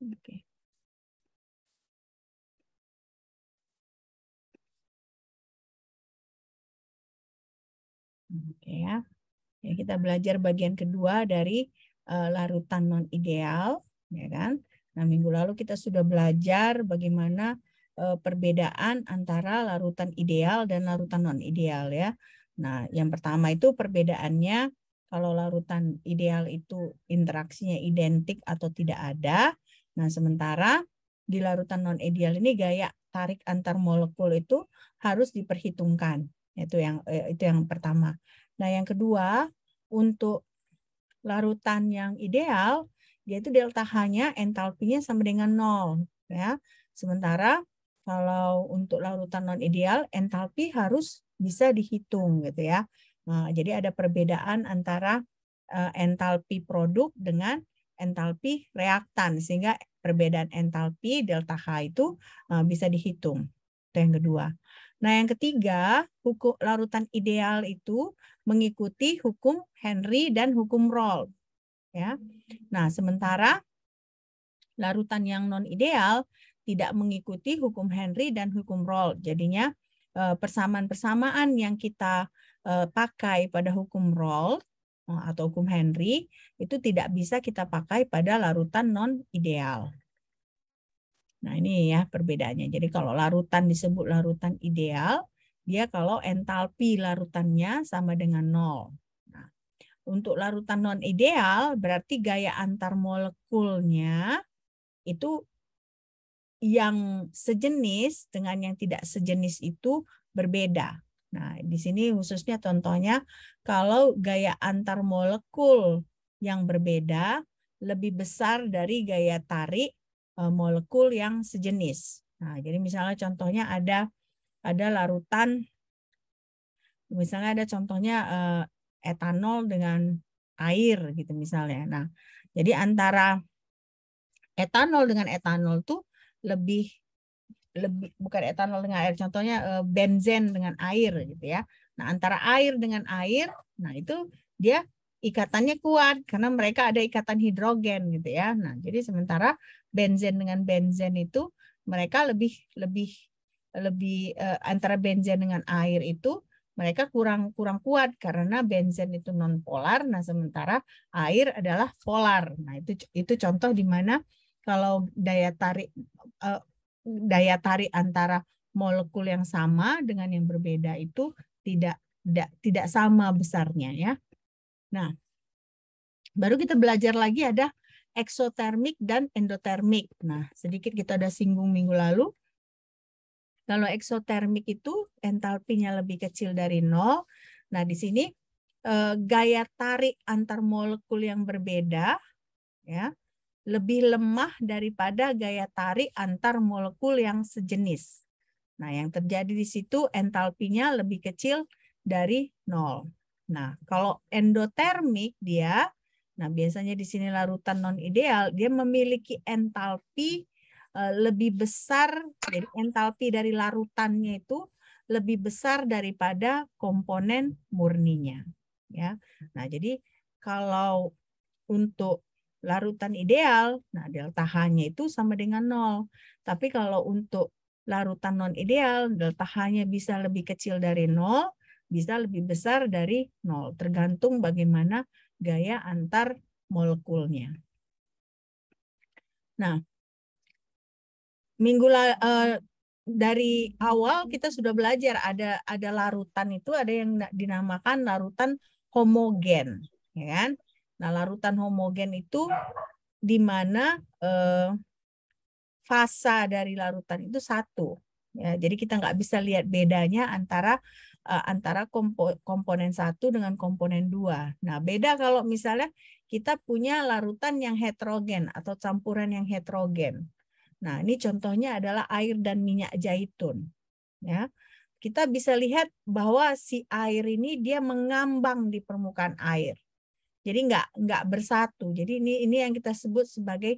Oke. Oke ya. Ya, kita belajar bagian kedua dari larutan non ideal, ya kan? Nah, minggu lalu kita sudah belajar bagaimana perbedaan antara larutan ideal dan larutan non ideal ya. Nah, yang pertama itu perbedaannya kalau larutan ideal itu interaksinya identik atau tidak ada. Nah, sementara di larutan non ideal ini gaya tarik antar molekul itu harus diperhitungkan. Itu yang pertama. Nah, yang kedua, untuk larutan yang ideal, dia itu delta H-nya entalpinya sama dengan 0. Ya. Sementara kalau untuk larutan non-ideal, entalpi harus bisa dihitung. Gitu ya. Nah, jadi ada perbedaan antara entalpi produk dengan entalpi reaktan. Sehingga perbedaan entalpi delta H itu bisa dihitung. Itu yang kedua. Nah, yang ketiga, hukum larutan ideal itu mengikuti hukum Henry dan hukum Rolle. Ya. Nah, sementara larutan yang non ideal tidak mengikuti hukum Henry dan hukum Rolle. Jadinya persamaan-persamaan yang kita pakai pada hukum Rolle atau hukum Henry itu tidak bisa kita pakai pada larutan non ideal. Nah, ini ya perbedaannya. Jadi kalau larutan disebut larutan ideal, dia kalau entalpi larutannya sama dengan 0. Nah, untuk larutan non ideal berarti gaya antar molekulnya itu yang sejenis dengan yang tidak sejenis itu berbeda. Nah, di sini khususnya contohnya kalau gaya antar molekul yang berbeda lebih besar dari gaya tarik molekul yang sejenis. Nah, jadi misalnya contohnya ada larutan, misalnya ada contohnya etanol dengan air gitu misalnya. Nah, jadi antara etanol dengan etanol tuh lebih bukan etanol dengan air, contohnya benzen dengan air gitu ya. Nah, antara air dengan air, nah itu dia ikatannya kuat karena mereka ada ikatan hidrogen gitu ya. Nah, jadi sementara benzen dengan benzen itu mereka lebih antara benzen dengan air itu mereka kurang kuat karena benzen itu non polar, nah sementara air adalah polar. Nah, itu contoh di mana kalau daya tarik antara molekul yang sama dengan yang berbeda itu tidak sama besarnya ya. Nah, baru kita belajar lagi ada eksotermik dan endotermik. Nah, sedikit kita udah singgung minggu lalu. Kalau eksotermik itu entalpinya lebih kecil dari 0. Nah, di sini gaya tarik antar molekul yang berbeda ya lebih lemah daripada gaya tarik antar molekul yang sejenis. Nah, yang terjadi di situ entalpinya lebih kecil dari 0. Nah, kalau endotermik nah biasanya di sini larutan non ideal, dia memiliki entalpi lebih besar, jadi entalpi dari larutannya itu lebih besar daripada komponen murninya. Ya, nah jadi kalau untuk larutan ideal, nah delta H-nya itu sama dengan 0. Tapi kalau untuk larutan non ideal, delta H-nya bisa lebih kecil dari 0, bisa lebih besar dari 0, tergantung bagaimana gaya antar molekulnya. Nah, dari awal kita sudah belajar ada larutan itu ada yang dinamakan larutan homogen, ya kan? Nah, larutan homogen itu di mana fasa dari larutan itu satu. Ya, jadi kita nggak bisa lihat bedanya antara komponen satu dengan komponen dua. Nah, beda kalau misalnya kita punya larutan yang heterogen atau campuran yang heterogen. Nah, ini contohnya adalah air dan minyak zaitun. Ya, kita bisa lihat bahwa si air ini dia mengambang di permukaan air. Jadi nggak bersatu. Jadi ini yang kita sebut sebagai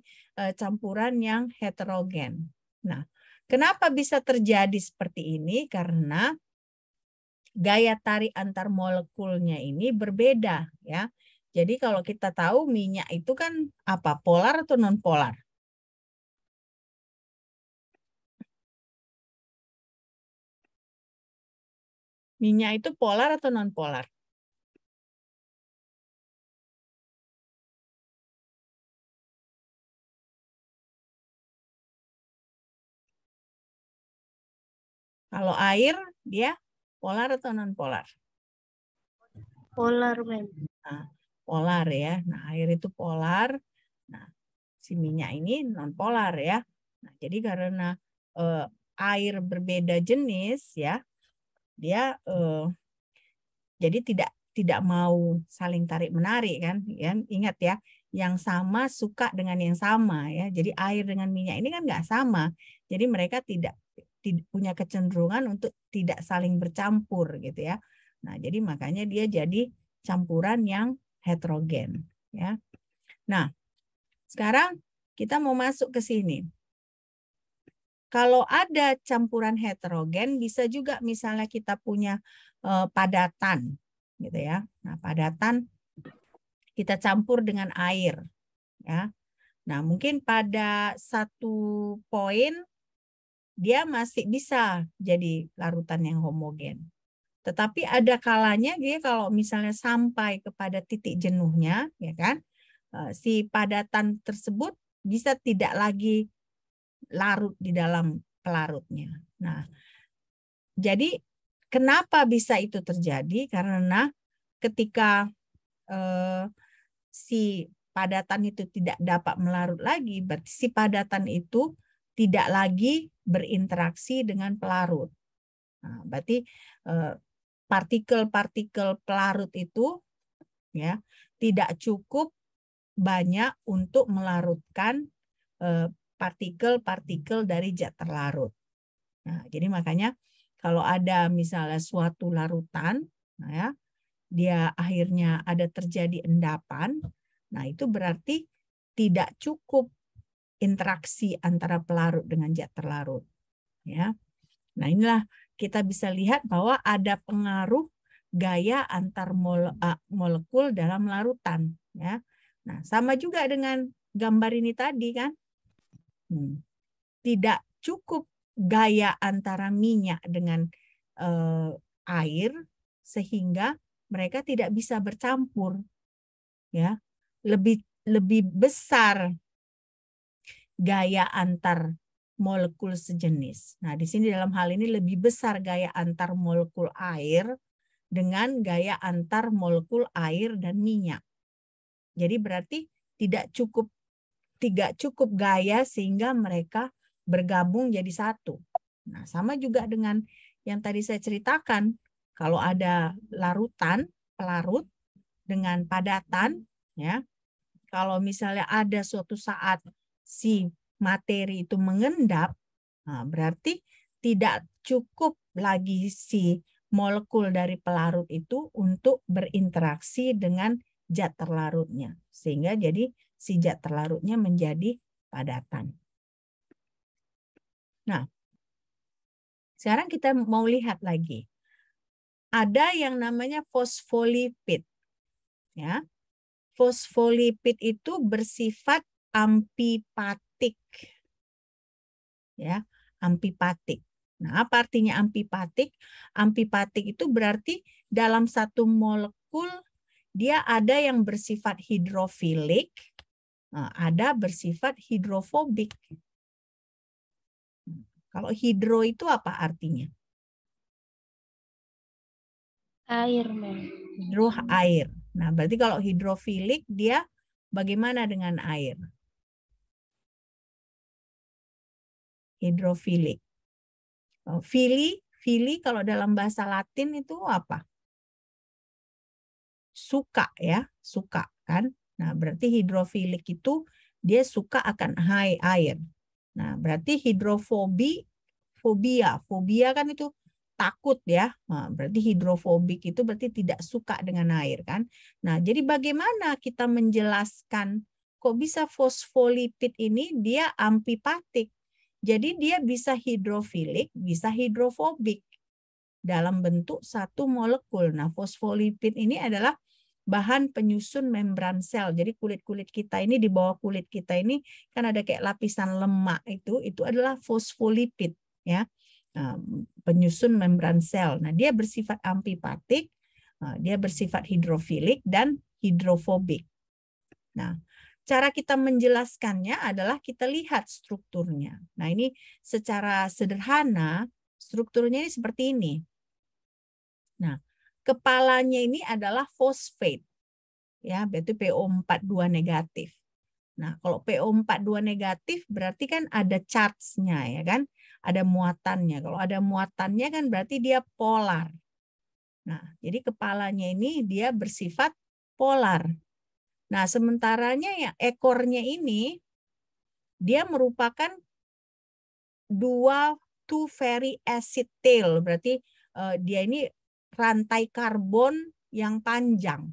campuran yang heterogen. Nah, kenapa bisa terjadi seperti ini? Karena gaya tarik antar molekulnya ini berbeda ya. Jadi kalau kita tahu minyak itu kan apa? Polar atau non polar? Minyak itu polar atau non polar? Kalau air dia polar atau non polar? Polar, Mem. Nah, polar ya. Nah, air itu polar. Nah, si minyak ini non polar ya. Nah, jadi karena air berbeda jenis ya, dia jadi tidak mau saling tarik menarik kan, ya. Ingat ya, yang sama suka dengan yang sama ya. Jadi air dengan minyak ini kan nggak sama. Jadi mereka tidak punya kecenderungan untuk tidak saling bercampur gitu ya. Nah, jadi makanya dia jadi campuran yang heterogen ya. Nah, sekarang kita mau masuk ke sini. Kalau ada campuran heterogen, bisa juga misalnya kita punya padatan gitu ya. Nah, padatan kita campur dengan air ya. Nah, mungkin pada satu poin dia masih bisa jadi larutan yang homogen. Tetapi ada kalanya dia kalau misalnya sampai kepada titik jenuhnya, ya kan, si padatan tersebut bisa tidak lagi larut di dalam pelarutnya. Nah, jadi kenapa bisa itu terjadi? Karena ketika si padatan itu tidak dapat melarut lagi, berarti si padatan itu tidak lagi berinteraksi dengan pelarut. Nah, berarti partikel-partikel pelarut itu ya tidak cukup banyak untuk melarutkan partikel-partikel dari zat terlarut. Nah, jadi makanya kalau ada misalnya suatu larutan, nah ya, dia akhirnya ada terjadi endapan, nah itu berarti tidak cukup interaksi antara pelarut dengan zat terlarut. Ya. Nah, inilah kita bisa lihat bahwa ada pengaruh gaya antar molekul dalam larutan. Ya. Nah, sama juga dengan gambar ini tadi kan. Tidak cukup gaya antara minyak dengan air sehingga mereka tidak bisa bercampur. Ya. Lebih besar gaya antar molekul sejenis. Nah, di sini dalam hal ini lebih besar gaya antar molekul air dengan gaya antar molekul air dan minyak. Jadi berarti tidak cukup gaya sehingga mereka bergabung jadi satu. Nah, sama juga dengan yang tadi saya ceritakan, kalau ada larutan, pelarut dengan padatan, ya, kalau misalnya ada suatu saat si materi itu mengendap, nah berarti tidak cukup lagi si molekul dari pelarut itu untuk berinteraksi dengan zat terlarutnya. Sehingga jadi si zat terlarutnya menjadi padatan. Nah, sekarang kita mau lihat lagi. Ada yang namanya fosfolipid. Ya. Fosfolipid itu bersifat amfipatik. Ya, amfipatik. Nah, apa artinya amfipatik? Amfipatik itu berarti dalam satu molekul dia ada yang bersifat hidrofilik, ada bersifat hidrofobik. Kalau hidro itu apa artinya? Air, Mem. Hidro air. Nah, berarti kalau hidrofilik dia bagaimana dengan air? Hidrofilik. Fili kalau dalam bahasa Latin itu apa? Suka ya, suka kan. Nah, berarti hidrofilik itu dia suka akan air. Nah, berarti fobia kan itu takut ya. Nah, berarti hidrofobik itu berarti tidak suka dengan air kan. Nah, jadi bagaimana kita menjelaskan kok bisa fosfolipid ini dia amfipatik? Jadi dia bisa hidrofilik, bisa hidrofobik dalam bentuk satu molekul. Nah, fosfolipid ini adalah bahan penyusun membran sel. Jadi kulit-kulit kita ini, di bawah kulit kita ini kan ada kayak lapisan lemak itu adalah fosfolipid ya. penyusun membran sel. Nah, dia bersifat amfipatik, dia bersifat hidrofilik dan hidrofobik. Nah, cara kita menjelaskannya adalah kita lihat strukturnya. Nah, ini secara sederhana strukturnya ini seperti ini. Nah, kepalanya ini adalah fosfat. Ya, berarti PO42 negatif. Nah, kalau PO42 negatif berarti kan ada charge-nya ya kan? Ada muatannya. Kalau ada muatannya kan berarti dia polar. Nah, jadi kepalanya ini dia bersifat polar. Nah, sementaranya ya ekornya ini dia merupakan two fatty acid tail. Berarti dia ini rantai karbon yang panjang.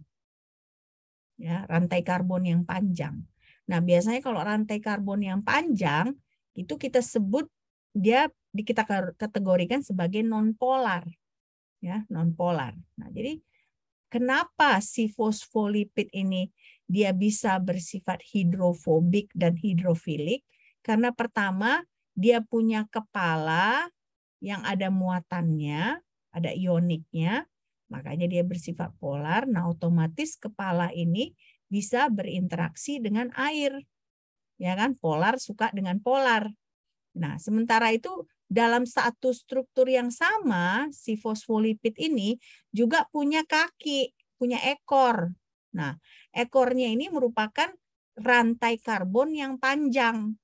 Ya, rantai karbon yang panjang. Nah, biasanya kalau rantai karbon yang panjang itu kita sebut dia kita kategorikan sebagai nonpolar. Ya, nonpolar. Nah, jadi kenapa si fosfolipid ini dia bisa bersifat hidrofobik dan hidrofilik? Karena pertama, dia punya kepala yang ada muatannya, ada ioniknya, makanya dia bersifat polar. Nah, otomatis kepala ini bisa berinteraksi dengan air. Ya kan? Polar suka dengan polar. Nah, sementara itu dalam satu struktur yang sama, si fosfolipid ini juga punya kaki, punya ekor. Nah, ekornya ini merupakan rantai karbon yang panjang,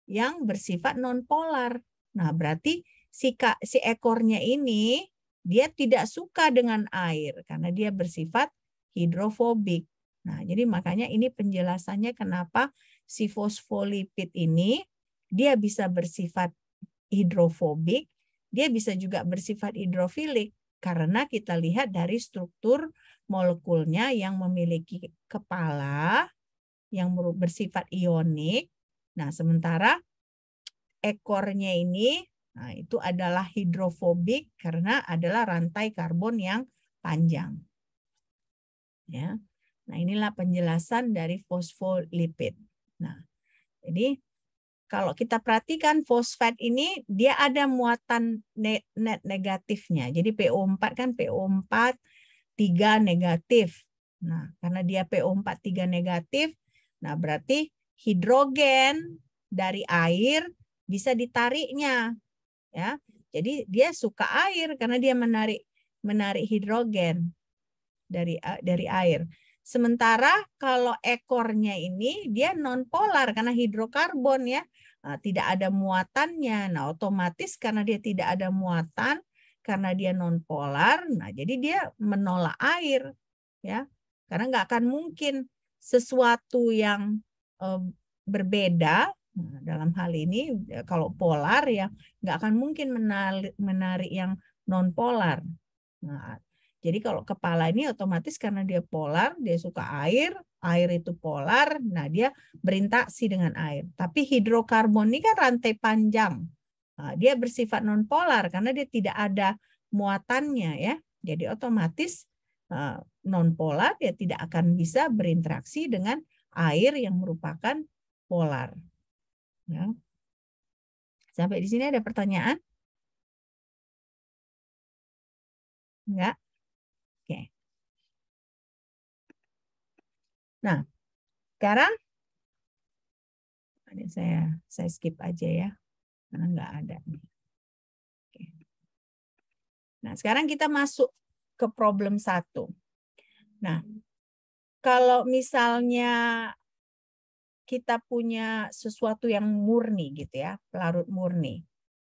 yang bersifat nonpolar. Nah, berarti si ekornya ini, dia tidak suka dengan air, karena dia bersifat hidrofobik. Nah, jadi makanya ini penjelasannya kenapa si fosfolipid ini, dia bisa bersifat hidrofobik, dia bisa juga bersifat hidrofilik karena kita lihat dari struktur molekulnya yang memiliki kepala yang bersifat ionik. Nah, sementara ekornya ini itu adalah hidrofobik karena adalah rantai karbon yang panjang. Ya. Nah, inilah penjelasan dari fosfolipid. Nah, jadi kalau kita perhatikan fosfat ini dia ada muatan net negatifnya. Jadi PO4 kan PO4 3 negatif. Nah, karena dia PO4 3 negatif, nah berarti hidrogen dari air bisa ditariknya, ya. Jadi dia suka air karena dia menarik hidrogen dari air. Sementara kalau ekornya ini dia nonpolar karena hidrokarbon ya, tidak ada muatannya. Nah, otomatis karena dia tidak ada muatan, karena dia nonpolar, nah jadi dia menolak air ya. Karena nggak akan mungkin sesuatu yang berbeda. Nah, dalam hal ini kalau polar ya nggak akan mungkin menarik yang nonpolar. Nah, jadi kalau kepala ini otomatis karena dia polar, dia suka air, air itu polar, nah dia berinteraksi dengan air. Tapi hidrokarbon ini kan rantai panjang. Nah, dia bersifat nonpolar karena dia tidak ada muatannya ya. Jadi otomatis nonpolar dia tidak akan bisa berinteraksi dengan air yang merupakan polar. Ya. Sampai di sini ada pertanyaan? Enggak? Oke. Nah, sekarang saya skip aja ya, karena nggak ada. Oke. Nah, sekarang kita masuk ke problem 1. Nah, kalau misalnya kita punya sesuatu yang murni gitu ya, pelarut murni.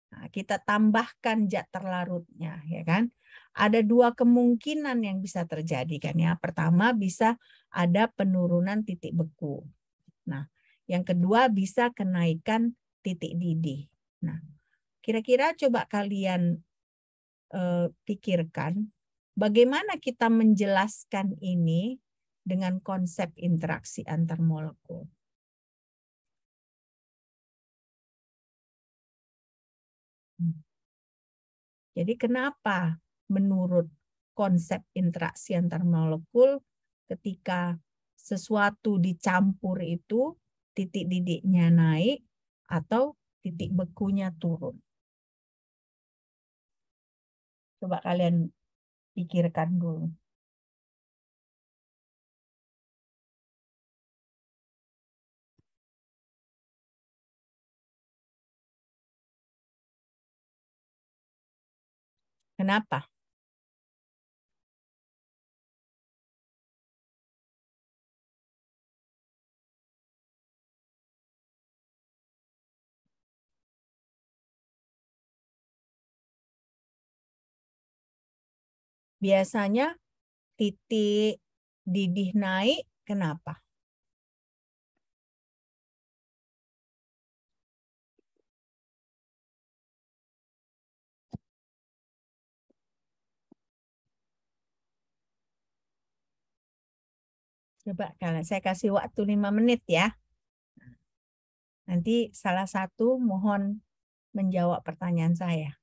Nah, kita tambahkan zat terlarutnya, ya kan? Ada 2 kemungkinan yang bisa terjadi kan ya. Pertama bisa ada penurunan titik beku. Nah, yang kedua bisa kenaikan titik didih. Nah, kira-kira coba kalian pikirkan bagaimana kita menjelaskan ini dengan konsep interaksi antar molekul. Jadi kenapa menurut konsep interaksi antar molekul ketika sesuatu dicampur itu titik didihnya naik atau titik bekunya turun? Coba kalian pikirkan dulu. Kenapa? Biasanya titik didih naik, kenapa? Coba kalian, saya kasih waktu 5 menit ya. Nanti salah satu mohon menjawab pertanyaan saya.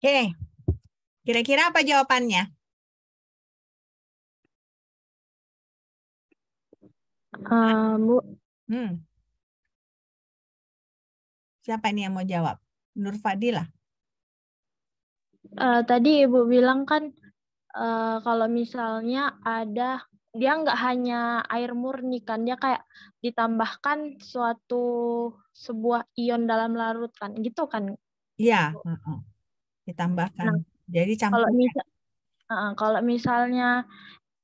Oke, kira-kira apa jawabannya? Bu, Siapa ini yang mau jawab? Nur Fadilah. tadi Ibu bilang kan kalau misalnya dia nggak hanya air murni kan, dia kayak ditambahkan sebuah ion dalam larut kan, gitu kan? Iya, ditambahkan. Nah, Jadi kalau campuran. misal kalau misalnya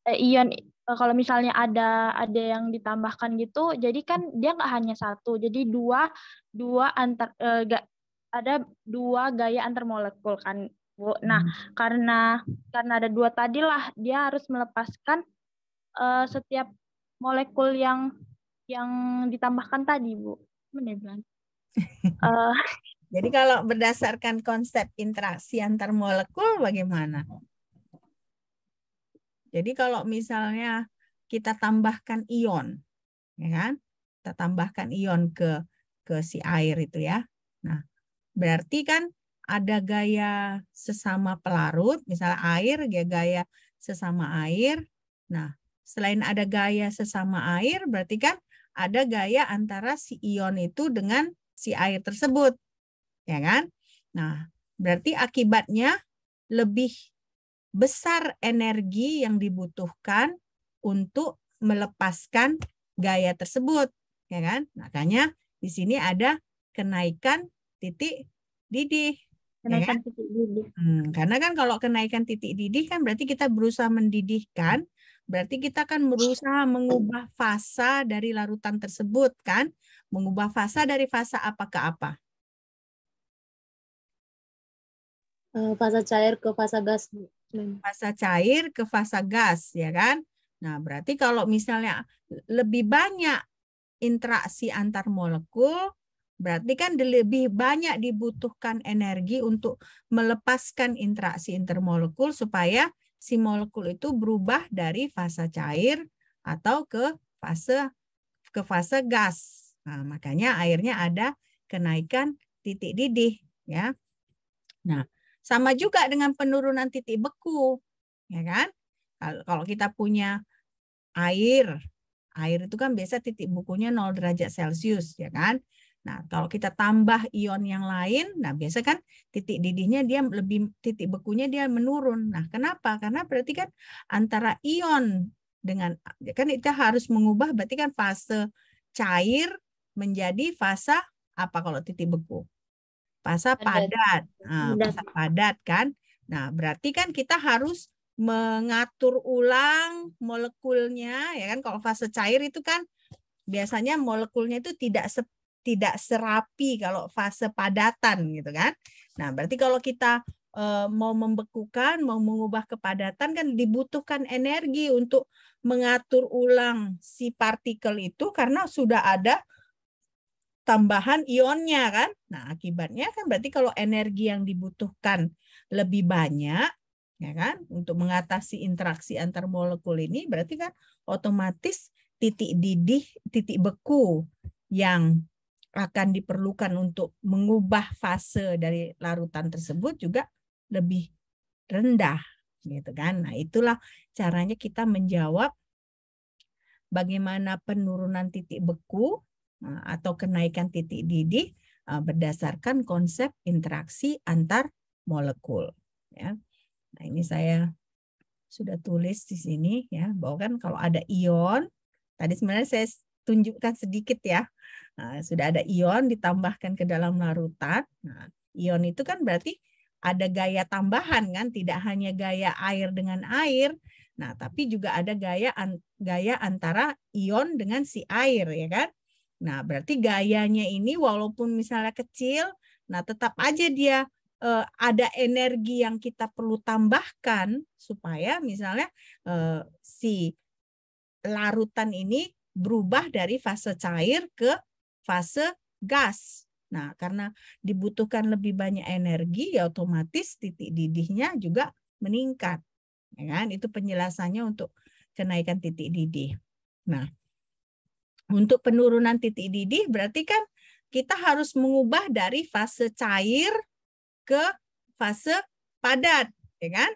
ion kalau misalnya ada yang ditambahkan gitu, jadi kan dia nggak hanya satu, jadi dua antar ada 2 gaya antar molekul kan, Bu. Nah, karena ada 2 tadilah, dia harus melepaskan setiap molekul yang ditambahkan tadi, Bu. Mana bilang? Jadi kalau berdasarkan konsep interaksi antar molekul bagaimana? Jadi kalau misalnya kita tambahkan ion, ya kan? Kita tambahkan ion ke si air itu ya. Nah, berarti kan ada gaya sesama pelarut, misalnya air, gaya sesama air. Nah, selain ada gaya sesama air, berarti kan ada gaya antara si ion itu dengan si air tersebut, ya kan? Nah, berarti akibatnya lebih besar energi yang dibutuhkan untuk melepaskan gaya tersebut, ya kan? Makanya di sini ada kenaikan titik didih, ya kan? Kenaikan titik didih. Karena kan kalau kenaikan titik didih kan berarti kita berusaha mendidihkan, berarti kita kan berusaha mengubah fasa dari larutan tersebut kan, mengubah fasa dari fasa apa ke apa? Fasa cair ke fasa gas. Fasa cair ke fasa gas, ya kan? Nah, berarti kalau misalnya lebih banyak interaksi antar molekul, berarti kan lebih banyak dibutuhkan energi untuk melepaskan interaksi intermolekul supaya si molekul itu berubah dari fasa cair atau ke fase gas. Nah, makanya akhirnya ada kenaikan titik didih, ya. Nah, sama juga dengan penurunan titik beku, ya kan? Kalau kita punya air itu kan biasa titik bekunya 0 derajat Celcius, ya kan? Nah, kalau kita tambah ion yang lain, nah biasa kan titik didihnya dia titik bekunya dia menurun. Nah, kenapa? Karena berarti kan antara ion dengan, kan kita harus mengubah berarti kan fase cair menjadi fase apa kalau titik beku? Fase padat. Nah, fase padat kan. Nah, berarti kan kita harus mengatur ulang molekulnya, ya kan? Kalau fase cair itu kan biasanya molekulnya itu tidak serapi kalau fase padatan gitu kan. Nah, berarti kalau kita mau membekukan, mau mengubah kepadatan kan dibutuhkan energi untuk mengatur ulang si partikel itu karena sudah ada tambahan ionnya kan. Nah, akibatnya kan berarti kalau energi yang dibutuhkan lebih banyak, ya kan, untuk mengatasi interaksi antar molekul ini, berarti kan otomatis titik didih, titik beku yang akan diperlukan untuk mengubah fase dari larutan tersebut juga lebih rendah, gitu kan. Nah, itulah caranya kita menjawab bagaimana penurunan titik beku atau kenaikan titik didih berdasarkan konsep interaksi antar molekul. Ya. Nah, ini saya sudah tulis di sini ya, bahwa kan kalau ada ion, tadi sebenarnya saya tunjukkan sedikit ya, sudah ada ion ditambahkan ke dalam larutan. Nah, ion itu kan berarti ada gaya tambahan kan, tidak hanya gaya air dengan air. Nah, tapi juga ada gaya antara ion dengan si air ya kan. Nah, berarti gayanya ini walaupun misalnya kecil, nah tetap aja dia ada energi yang kita perlu tambahkan supaya misalnya si larutan ini berubah dari fase cair ke fase gas. Nah, karena dibutuhkan lebih banyak energi, ya otomatis titik didihnya juga meningkat. Ya kan? Itu penjelasannya untuk kenaikan titik didih. Nah, untuk penurunan titik didih berarti kan kita harus mengubah dari fase cair ke fase padat, ya kan?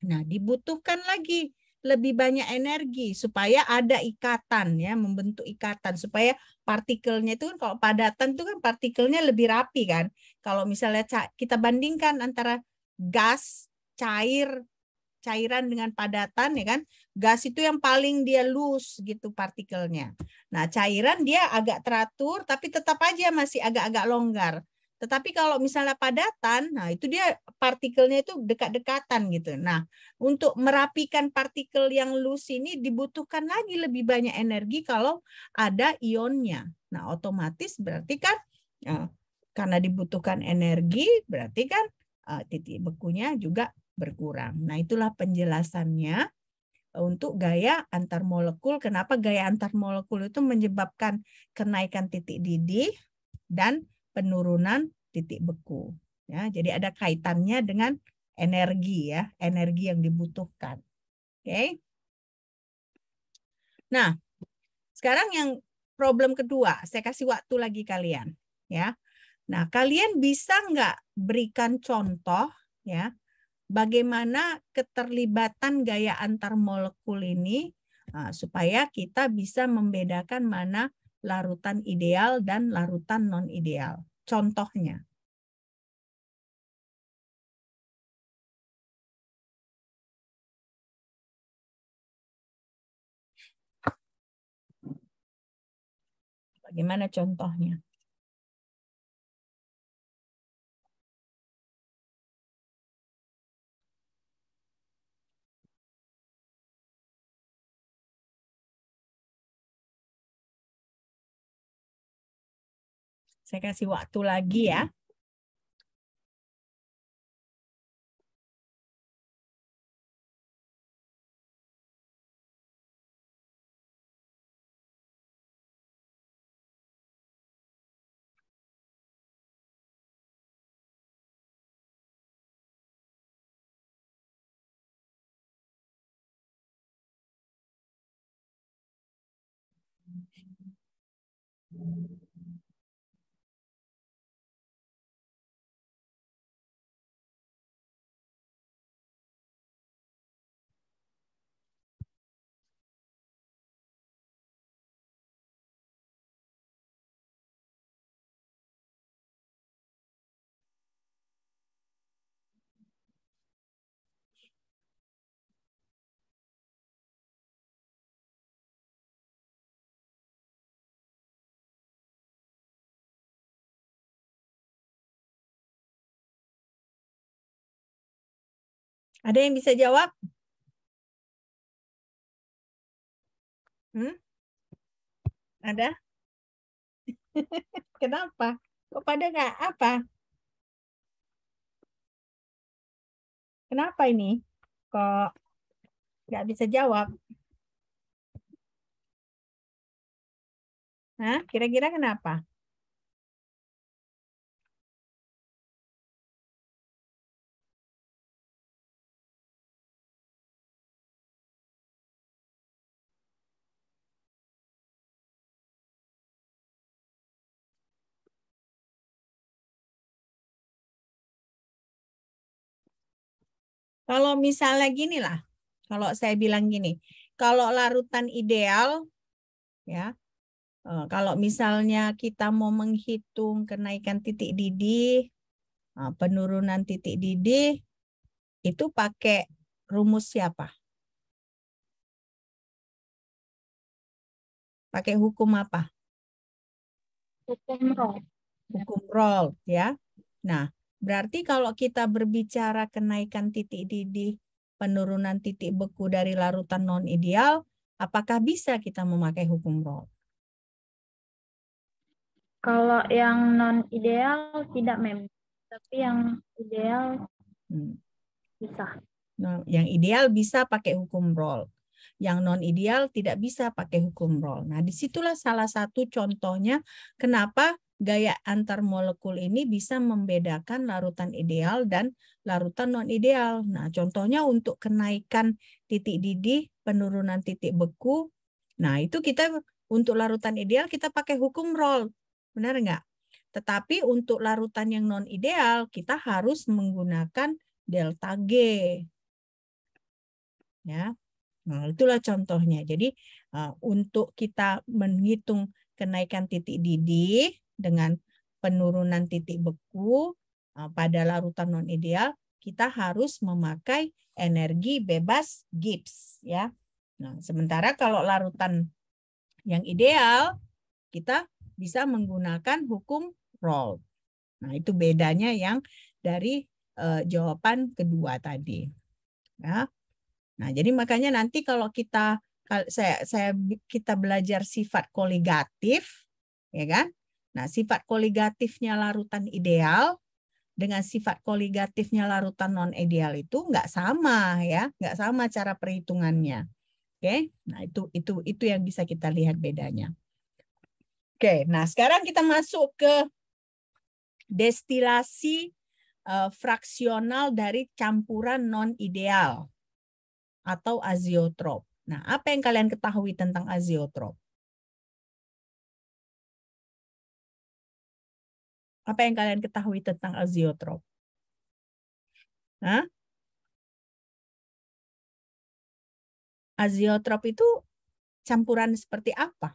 Nah, dibutuhkan lagi lebih banyak energi supaya ada ikatan ya, membentuk ikatan supaya partikelnya itu kan kalau padatan itu kan partikelnya lebih rapi kan. Kalau misalnya kita bandingkan antara gas, cairan dengan padatan ya kan, gas itu yang paling dia loose gitu partikelnya. Nah, cairan dia agak teratur tapi tetap aja masih agak-agak longgar. Tetapi kalau misalnya padatan, nah itu dia partikelnya itu dekat-dekatan gitu. Nah, untuk merapikan partikel yang loose ini dibutuhkan lagi lebih banyak energi kalau ada ionnya. Nah, otomatis berarti kan karena dibutuhkan energi, berarti kan titik bekunya juga berkurang. Nah, itulah penjelasannya untuk gaya antar molekul. Kenapa gaya antar molekul itu menyebabkan kenaikan titik didih dan penurunan titik beku. Ya, jadi ada kaitannya dengan energi ya, energi yang dibutuhkan. Oke. Nah, sekarang yang problem kedua, saya kasih waktu lagi kalian, ya. Nah, kalian bisa nggak berikan contoh, ya, bagaimana keterlibatan gaya antar molekul ini supaya kita bisa membedakan mana larutan ideal dan larutan non ideal. Contohnya. Bagaimana contohnya? Saya kasih waktu lagi ya. Ada yang bisa jawab? Ada? Kenapa? Kok pada nggak apa? Kenapa ini? Kok nggak bisa jawab? Hah? Kira-kira kenapa? Kalau misalnya gini lah, kalau saya bilang gini, kalau larutan ideal, ya, kalau misalnya kita mau menghitung kenaikan titik didih, penurunan titik didih, itu pakai rumus siapa? Pakai hukum apa? Hukum Rolle. Hukum Rolle, ya. Nah, berarti kalau kita berbicara kenaikan titik didih, penurunan titik beku dari larutan non ideal, apakah bisa kita memakai hukum Rolle? Kalau yang non ideal tidak memang, tapi yang ideal bisa. Nah, yang ideal bisa pakai hukum Rolle. Yang non ideal tidak bisa pakai hukum Rolle. Nah, disitulah salah satu contohnya kenapa gaya antar molekul ini bisa membedakan larutan ideal dan larutan non ideal. Nah, contohnya untuk kenaikan titik didih, penurunan titik beku. Nah, itu kita untuk larutan ideal kita pakai hukum Rolle. Benar nggak? Tetapi untuk larutan yang non ideal kita harus menggunakan delta G. Ya. Nah, itulah contohnya. Jadi untuk kita menghitung kenaikan titik didih dengan penurunan titik beku pada larutan non ideal, kita harus memakai energi bebas Gibbs, ya. Nah, sementara kalau larutan yang ideal, kita bisa menggunakan hukum Rolle. Nah, itu bedanya yang dari jawaban kedua tadi. Ya. Nah, jadi makanya nanti kalau kita belajar sifat koligatif, ya kan? Nah, sifat koligatifnya larutan ideal dengan sifat koligatifnya larutan non ideal itu nggak sama ya, nggak sama cara perhitungannya. Oke, nah itu yang bisa kita lihat bedanya. Oke, nah sekarang kita masuk ke destilasi fraksional dari campuran non ideal atau aziotrop. Nah, apa yang kalian ketahui tentang aziotrop? Apa yang kalian ketahui tentang aziotrop? Hah? Aziotrop itu campuran seperti apa?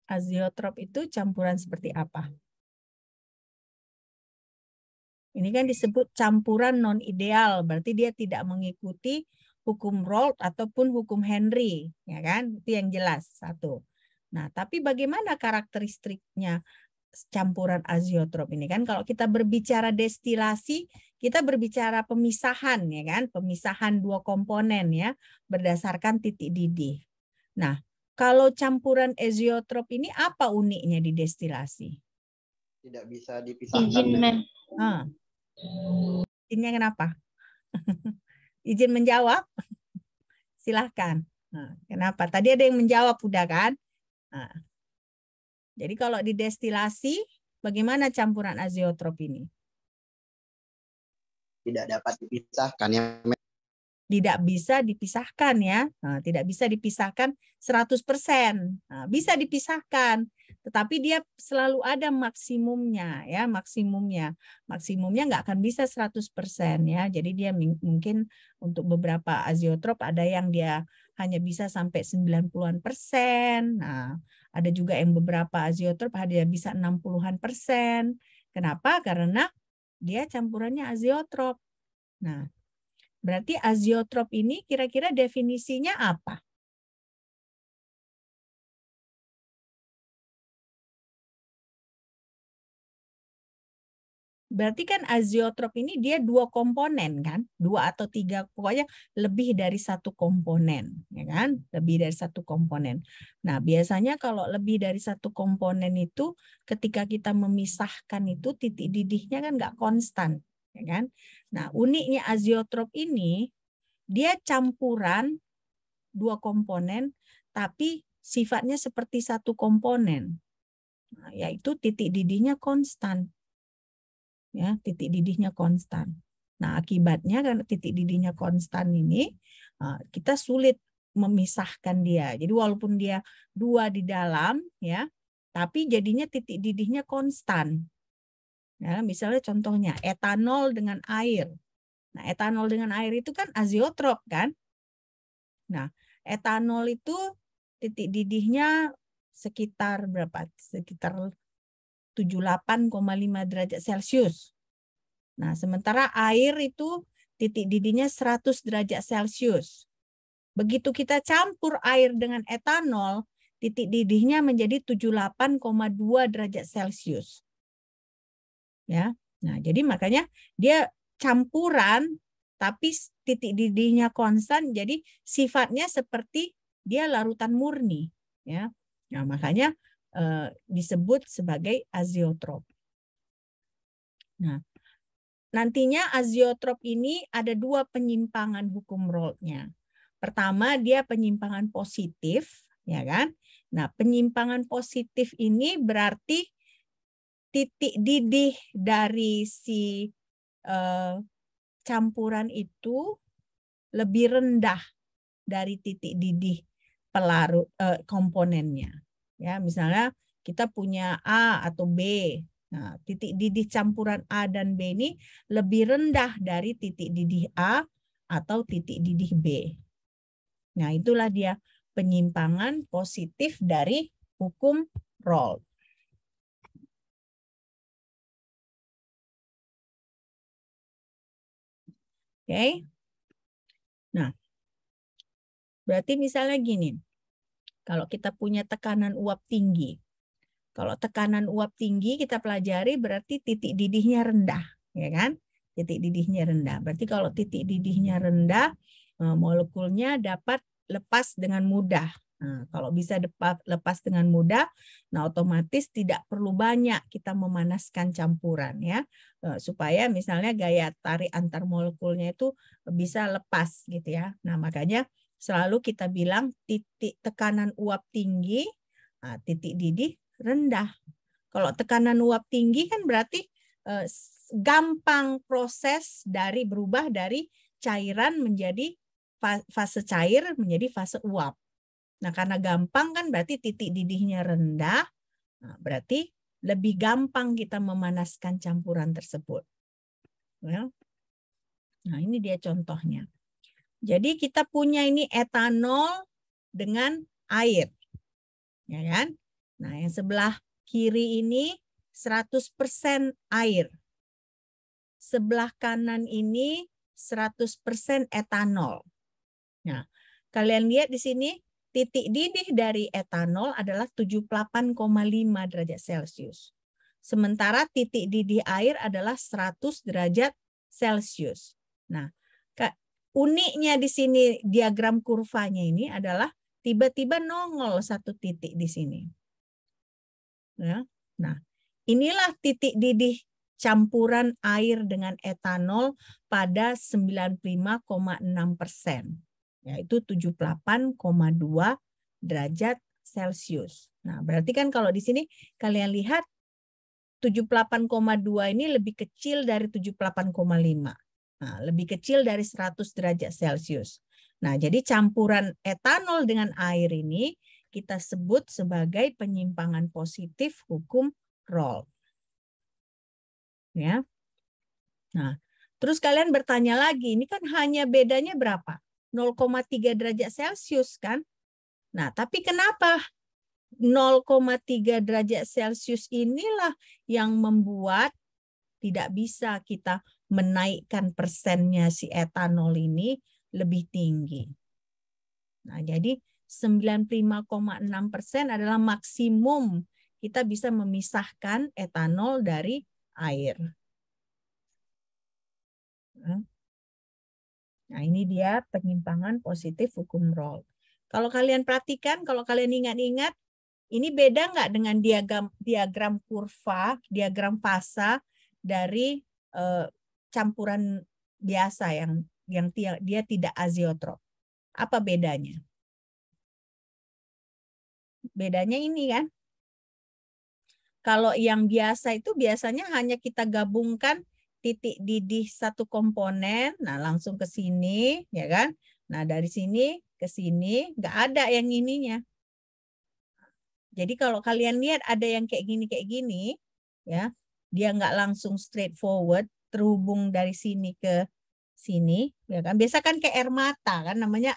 Aziotrop itu campuran seperti apa? Ini kan disebut campuran non ideal, berarti dia tidak mengikuti hukum Raoult ataupun hukum Henry, ya kan? Itu yang jelas satu. Nah, tapi bagaimana karakteristiknya campuran aziotrop ini kan? Kalau kita berbicara destilasi, kita berbicara pemisahan, ya kan? Pemisahan dua komponen ya, berdasarkan titik didih. Nah, kalau campuran aziotrop ini apa uniknya di destilasi? Tidak bisa dipisahkan. Izin, Men. Izinnya kenapa? Izin menjawab? Silahkan. Nah, kenapa? Tadi ada yang menjawab udah kan? Nah, jadi kalau di destilasi, bagaimana campuran aziotrop ini? Tidak dapat dipisahkan ya. Tidak bisa dipisahkan ya. Nah, tidak bisa dipisahkan 100%. Nah, bisa dipisahkan, tetapi dia selalu ada maksimumnya ya, maksimumnya. Maksimumnya nggak akan bisa 100% ya. Jadi dia mungkin untuk beberapa aziotrop ada yang dia hanya bisa sampai 90-an%. Nah, ada juga yang beberapa aziotrop ada bisa 60-an%. Kenapa? Karena dia campurannya aziotrop. Nah, berarti aziotrop ini kira-kira definisinya apa? Berarti kan aziotrop ini dia dua komponen kan? Dua atau tiga, pokoknya lebih dari satu komponen. Ya kan? Lebih dari satu komponen. Nah, biasanya kalau lebih dari satu komponen itu ketika kita memisahkan itu titik didihnya kan nggak konstan. Ya kan? Nah, uniknya aziotrop ini dia campuran dua komponen, tapi sifatnya seperti satu komponen, nah, yaitu titik didihnya konstan. Ya, titik didihnya konstan. Nah, akibatnya karena titik didihnya konstan ini, kita sulit memisahkan dia. Jadi walaupun dia dua di dalam, ya, tapi jadinya titik didihnya konstan. Ya, misalnya contohnya etanol dengan air. Nah, etanol dengan air itu kan aziotrop kan? Nah, etanol itu titik didihnya sekitar berapa? Sekitar 78,5 derajat Celcius. Nah, sementara air itu titik didihnya 100 derajat Celcius. Begitu kita campur air dengan etanol, titik didihnya menjadi 78,2 derajat Celcius. Ya. Nah, jadi makanya dia campuran tapi titik didihnya konstan, jadi sifatnya seperti dia larutan murni, ya. Nah, makanya disebut sebagai aziotrop. Nah, nantinya aziotrop ini ada dua penyimpangan hukum Raoult-nya. Pertama, dia penyimpangan positif, ya kan? Nah, penyimpangan positif ini berarti titik didih dari si campuran itu lebih rendah dari titik didih pelarut komponennya. Ya, misalnya kita punya A atau B. Nah, titik didih campuran A dan B ini lebih rendah dari titik didih A atau titik didih B. Nah, itulah dia penyimpangan positif dari hukum Raoult. Oke. Nah, berarti misalnya gini. Kalau kita punya tekanan uap tinggi. Kalau tekanan uap tinggi kita pelajari berarti titik didihnya rendah, ya kan? titik didihnya rendah. Berarti kalau titik didihnya rendah, molekulnya dapat lepas dengan mudah. Nah, kalau bisa lepas dengan mudah, nah otomatis tidak perlu banyak kita memanaskan campuran ya, supaya misalnya gaya tarik antar molekulnya itu bisa lepas gitu ya. Nah, makanya selalu kita bilang titik tekanan uap tinggi, titik didih rendah. Kalau tekanan uap tinggi kan berarti gampang proses dari berubah dari cairan menjadi fase cair menjadi fase uap. Nah, karena gampang kan berarti titik didihnya rendah, nah, berarti lebih gampang kita memanaskan campuran tersebut. Ya. Nah, ini dia contohnya. Jadi kita punya ini etanol dengan air. Ya kan? Nah, yang sebelah kiri ini 100% air. Sebelah kanan ini 100% etanol. Nah, kalian lihat di sini titik didih dari etanol adalah 78,5 derajat Celcius. Sementara titik didih air adalah 100 derajat Celcius. Nah, uniknya di sini diagram kurvanya ini adalah tiba-tiba nongol satu titik di sini. Ya. Nah, inilah titik didih campuran air dengan etanol pada 95,6%. Yaitu 78,2 derajat Celcius. Nah, berarti kan kalau di sini kalian lihat 78,2 ini lebih kecil dari 78,5. Nah, lebih kecil dari 100 derajat Celcius. Nah, jadi campuran etanol dengan air ini kita sebut sebagai penyimpangan positif hukum Rolle. Ya. Nah, terus kalian bertanya lagi, ini kan hanya bedanya berapa? 0,3 derajat Celcius kan? Nah, tapi kenapa 0,3 derajat Celcius inilah yang membuat tidak bisa kita menaikkan persennya si etanol ini lebih tinggi. Nah, jadi 95,6% adalah maksimum kita bisa memisahkan etanol dari air. Nah, ini dia penyimpangan positif hukum Rolle. Kalau kalian perhatikan, kalau kalian ingat-ingat, ini beda nggak dengan diagram kurva, diagram fasa dari campuran biasa yang dia tidak aziotrop. Apa bedanya? Bedanya ini kan. Kalau yang biasa itu biasanya hanya kita gabungkan titik didih satu komponen, nah langsung ke sini, ya kan? Nah dari sini ke sini, nggak ada yang ininya. Jadi kalau kalian lihat ada yang kayak gini, ya, dia nggak langsung straightforward, terhubung dari sini ke sini, ya kan? Biasa kan kayak air mata kan, namanya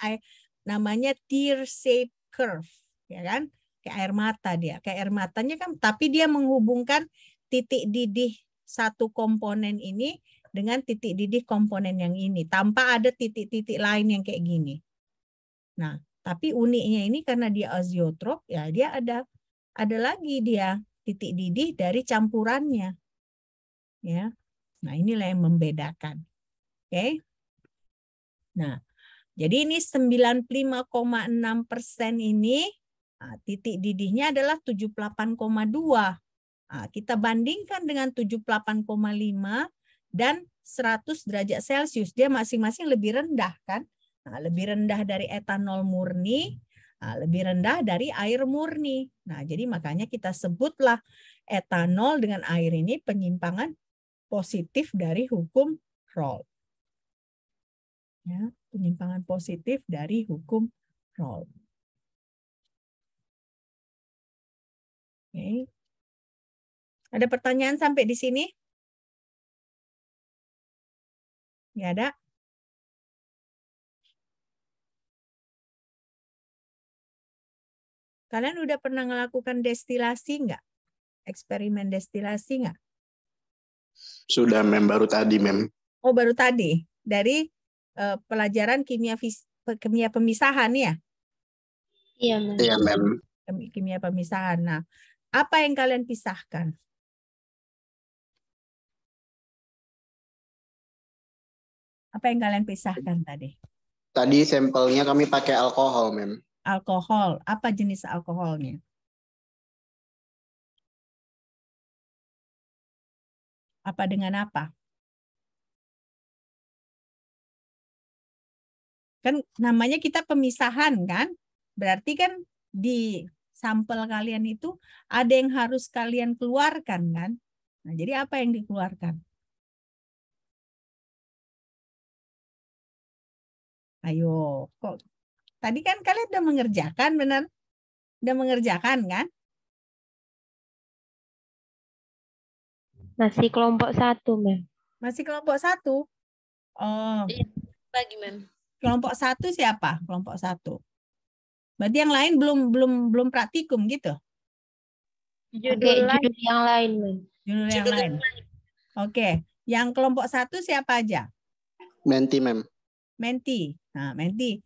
tear shape curve, ya kan? Kayak air mata dia, kayak air matanya kan, tapi dia menghubungkan titik didih satu komponen ini dengan titik didih komponen yang ini, tanpa ada titik-titik lain yang kayak gini. Nah, tapi uniknya ini karena dia aziotrop, ya dia ada lagi dia titik didih dari campurannya. Ya. Nah, inilah yang membedakan. Oke. Nah, jadi ini 95,6% ini titik didihnya adalah 78,2. Kita bandingkan dengan 78,5 dan 100 derajat Celcius. Dia masing-masing lebih rendah kan? Nah, lebih rendah dari etanol murni, lebih rendah dari air murni. Nah, jadi makanya kita sebutlah etanol dengan air ini penyimpangan positif dari hukum Rolle. Ya, penyimpangan positif dari hukum Rolle. Oke. Ada pertanyaan sampai di sini? Nggak ada? Kalian udah pernah melakukan destilasi nggak? Eksperimen destilasi nggak? Sudah, Mem. Baru tadi, Mem. Oh, baru tadi. Dari pelajaran kimia pemisahan ya? Iya, Mem. Iya, Mem. Kimia pemisahan. Nah, apa yang kalian pisahkan? Apa yang kalian pisahkan tadi? Tadi sampelnya kami pakai alkohol, Mem. Alkohol. Apa jenis alkoholnya? Apa dengan apa? Kan namanya kita pemisahan kan? Berarti kan di sampel kalian itu ada yang harus kalian keluarkan kan? Nah, jadi apa yang dikeluarkan? Ayo, kok tadi kan kalian udah mengerjakan, benar? Udah mengerjakan kan? Masih kelompok 1, Mem. Masih kelompok 1. Oh, Bagi, Mem. kelompok 1 siapa? Kelompok 1. Berarti yang lain belum praktikum gitu? Judul yang lain, Mem. Judul yang lain. Oke, yang kelompok 1 siapa aja? Menti, Mem. Menti. Nah, Menti.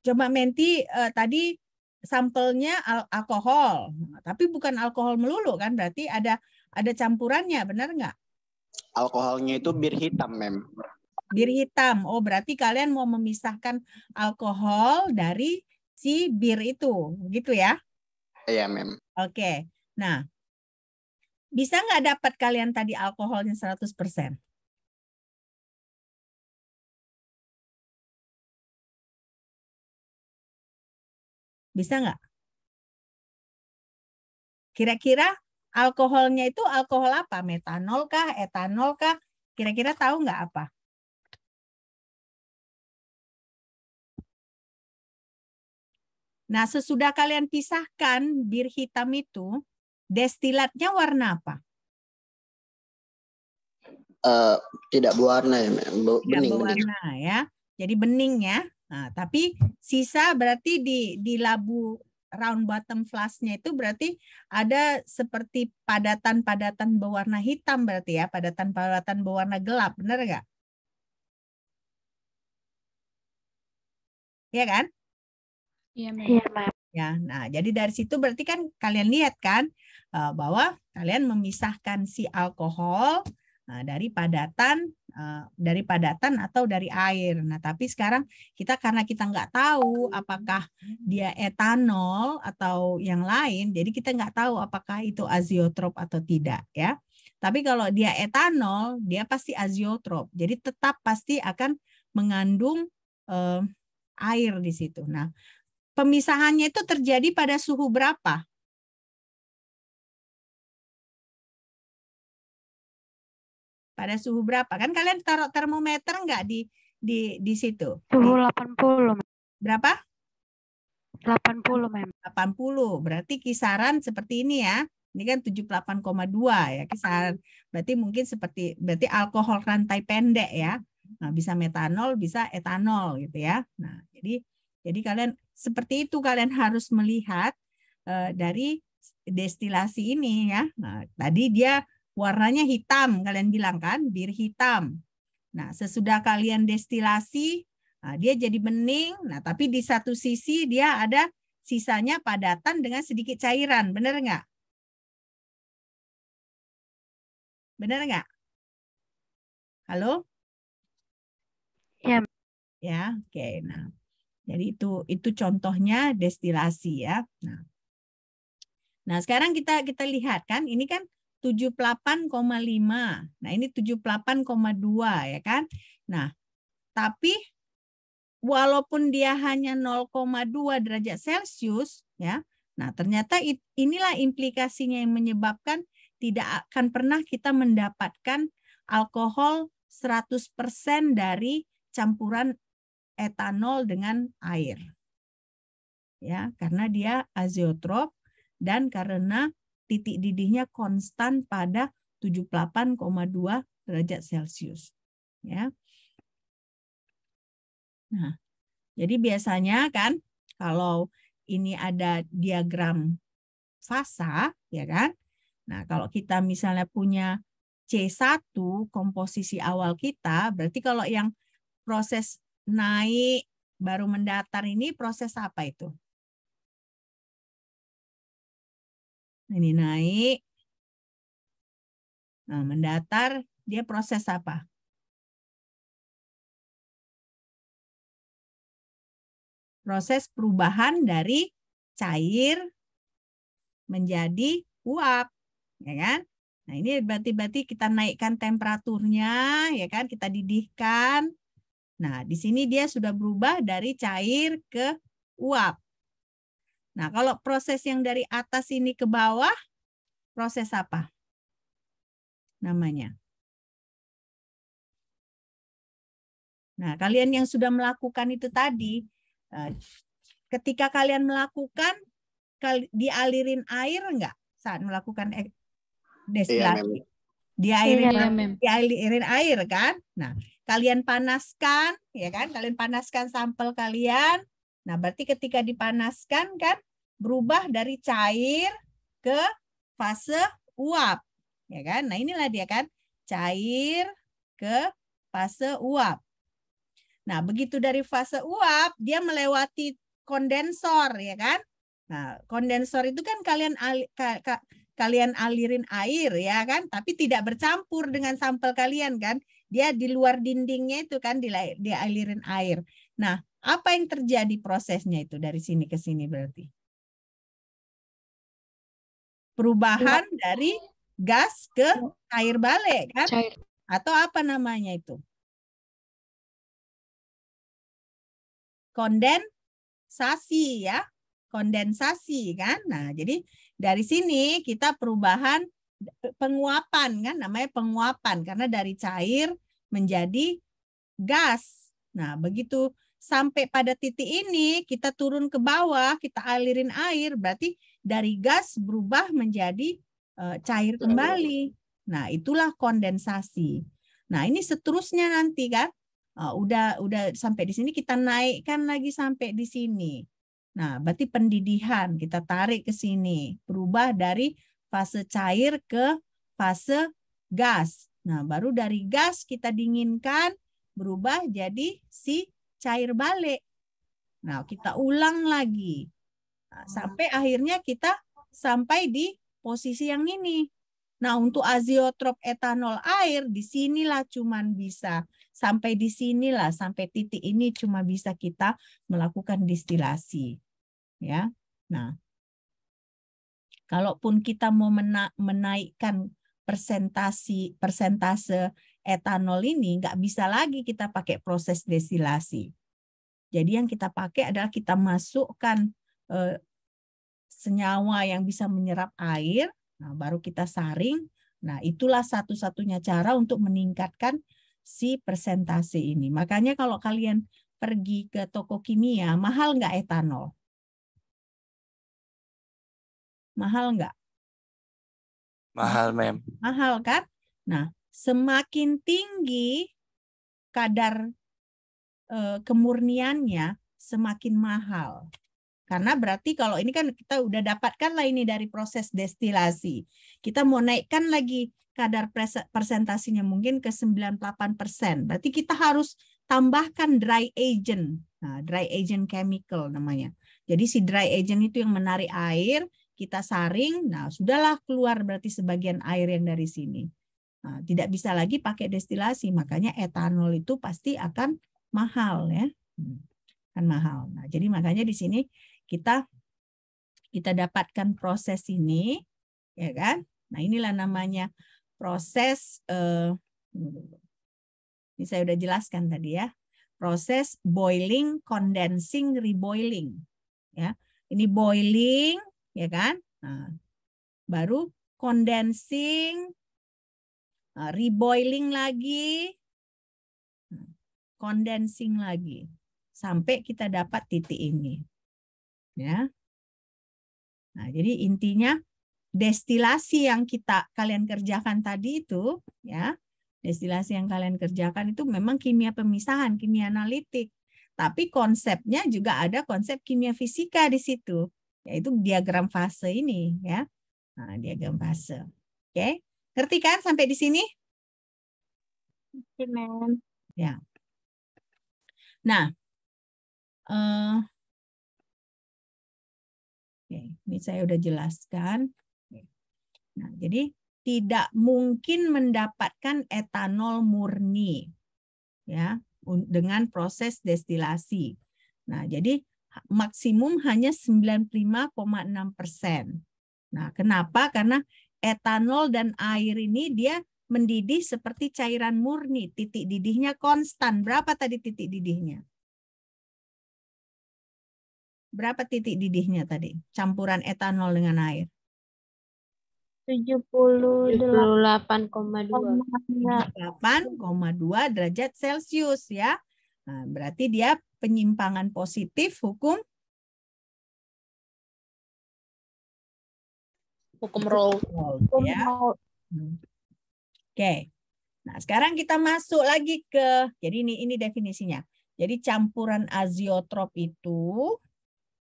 Coba Menti tadi sampelnya alkohol, tapi bukan alkohol melulu kan? Berarti ada campurannya, benar nggak? Alkoholnya itu bir hitam, Mem. Bir hitam. Oh, berarti kalian mau memisahkan alkohol dari si bir itu, gitu ya? Iya, Mem. Oke. Nah, bisa nggak dapat kalian tadi alkoholnya 100%? Bisa nggak? Kira-kira alkoholnya itu alkohol apa? Metanol kah? Etanol kah? Kira-kira tahu nggak apa? Nah, sesudah kalian pisahkan bir hitam itu, destilatnya warna apa? Tidak berwarna ya, Mem. Tidak Bening. berwarna ya. Jadi bening ya. Nah, tapi sisa berarti di labu round bottom flask-nya itu berarti ada seperti padatan-padatan berwarna hitam berarti ya, padatan-padatan berwarna gelap, benar nggak? Iya kan? Iya, Mem. Ya, nah jadi dari situ berarti kan kalian lihat kan bahwa kalian memisahkan si alkohol dari padatan atau dari air. Nah, tapi sekarang karena kita nggak tahu apakah dia etanol atau yang lain, jadi kita nggak tahu apakah itu aziotrop atau tidak ya. Tapi kalau dia etanol, dia pasti aziotrop. Jadi tetap pasti akan mengandung air di situ. Nah, pemisahannya itu terjadi pada suhu berapa? Pada suhu berapa? Kan kalian taruh termometer nggak di situ? Suhu 80. Berapa? 80, Mem. 80. Berarti kisaran seperti ini ya. Ini kan 78,2 ya kisaran. Berarti alkohol rantai pendek ya. Nah, bisa metanol, bisa etanol gitu ya. Nah, jadi kalian seperti itu kalian harus melihat dari destilasi ini ya. Nah, tadi dia warnanya hitam, kalian bilang kan, bir hitam. Nah, sesudah kalian destilasi, dia jadi bening. Nah, tapi di satu sisi dia ada sisanya padatan dengan sedikit cairan, benar nggak? Benar nggak? Halo? Ya. Ya, oke. Nah, jadi itu contohnya destilasi ya. Nah, sekarang kita lihat kan, ini kan 78,5. Nah, ini 78,2 ya kan. Nah, tapi walaupun dia hanya 0,2 derajat Celcius ya. Nah, ternyata inilah implikasinya yang menyebabkan tidak akan pernah kita mendapatkan alkohol 100% dari campuran etanol dengan air. Ya, karena dia azeotrop dan karena titik didihnya konstan pada 78,2 derajat Celcius. Ya. Nah, jadi biasanya kan kalau ini ada diagram fasa, ya kan? Nah, kalau kita misalnya punya C1 komposisi awal kita, berarti kalau yang proses naik baru mendatar ini proses apa itu? Ini naik, nah mendatar dia proses apa? proses perubahan dari cair menjadi uap, ya kan? Nah, ini berarti kita naikkan temperaturnya, ya kan? Kita didihkan. Nah, di sini dia sudah berubah dari cair ke uap. Nah, kalau proses yang dari atas ini ke bawah, proses apa namanya? Nah, kalian yang sudah melakukan itu tadi, ketika kalian melakukan, dialirin air enggak saat melakukan destilasi? Dialirin air kan? Nah, kalian panaskan, ya kan? Kalian panaskan sampel kalian. Nah, berarti ketika dipanaskan kan berubah dari cair ke fase uap, ya kan? Nah, inilah dia kan, cair ke fase uap. Nah, begitu dari fase uap, dia melewati kondensor, ya kan? Nah, kondensor itu kan kalian alirin air, ya kan? Tapi tidak bercampur dengan sampel kalian kan? Dia di luar dindingnya itu kan dialirin air. Nah, apa yang terjadi prosesnya itu dari sini ke sini berarti? Perubahan dari gas ke cair balik kan? Atau apa namanya itu? Kondensasi ya, kondensasi kan. Nah, jadi dari sini kita perubahan penguapan kan, namanya penguapan karena dari cair menjadi gas. Nah, begitu sampai pada titik ini kita turun ke bawah, kita alirin air, berarti dari gas berubah menjadi cair kembali. Nah, itulah kondensasi. Nah, ini seterusnya nanti kan. Udah sampai di sini, kita naikkan lagi sampai di sini. Nah, berarti pendidihan kita tarik ke sini, berubah dari fase cair ke fase gas. Nah, baru dari gas kita dinginkan, berubah jadi si cair balik. Nah, kita ulang lagi. Nah, sampai akhirnya kita sampai di posisi yang ini. Nah, untuk azeotrop etanol air, disinilah cuman bisa. Sampai di sinilah, sampai titik ini cuma bisa kita melakukan distilasi. Ya. Nah, kalaupun kita mau menaikkan persentase etanol ini, nggak bisa lagi kita pakai proses destilasi. Jadi yang kita pakai adalah kita masukkan senyawa yang bisa menyerap air, nah, baru kita saring. Nah, itulah satu-satunya cara untuk meningkatkan si persentase ini. Makanya kalau kalian pergi ke toko kimia, mahal nggak etanol? Mahal nggak? Mahal, Mem. Mahal kan? Nah, semakin tinggi kadar kemurniannya, semakin mahal. Karena berarti kalau ini kan kita udah dapatkan lah ini dari proses destilasi. Kita mau naikkan lagi kadar persentasinya mungkin ke 98%. Berarti kita harus tambahkan dry agent. Nah, dry agent chemical namanya. Jadi si dry agent itu yang menarik air, kita saring, nah sudahlah keluar berarti sebagian air yang dari sini. Nah, tidak bisa lagi pakai destilasi, makanya etanol itu pasti akan mahal ya. Kan mahal. Nah, jadi makanya di sini kita dapatkan proses ini, ya kan? Nah, inilah namanya proses, ini saya udah jelaskan tadi ya, proses boiling, condensing, reboiling. Ya, ini boiling, ya kan? Nah, baru condensing, reboiling lagi, condensing lagi, sampai kita dapat titik ini. Ya. Nah, jadi intinya destilasi yang kalian kerjakan tadi itu, ya, destilasi yang kalian kerjakan itu memang kimia pemisahan, kimia analitik. Tapi konsepnya juga ada konsep kimia fisika di situ, yaitu diagram fase ini, ya. Nah, diagram fase. Oke, ngerti kan sampai di sini? Oke, Mem. Ya. Nah, oke, ini saya udah jelaskan. Nah, jadi tidak mungkin mendapatkan etanol murni, ya, dengan proses destilasi. Nah, jadi maksimum hanya 95,6%. Nah, kenapa? Karena etanol dan air ini dia mendidih seperti cairan murni. Titik didihnya konstan. Berapa tadi titik didihnya? Berapa titik didihnya tadi? Campuran etanol dengan air. 78,2. 8,2 derajat Celcius ya. Nah, berarti dia penyimpangan positif hukum Rolle. ya. Oke. Nah, sekarang kita masuk lagi ke, jadi ini definisinya. Jadi campuran aziotrop itu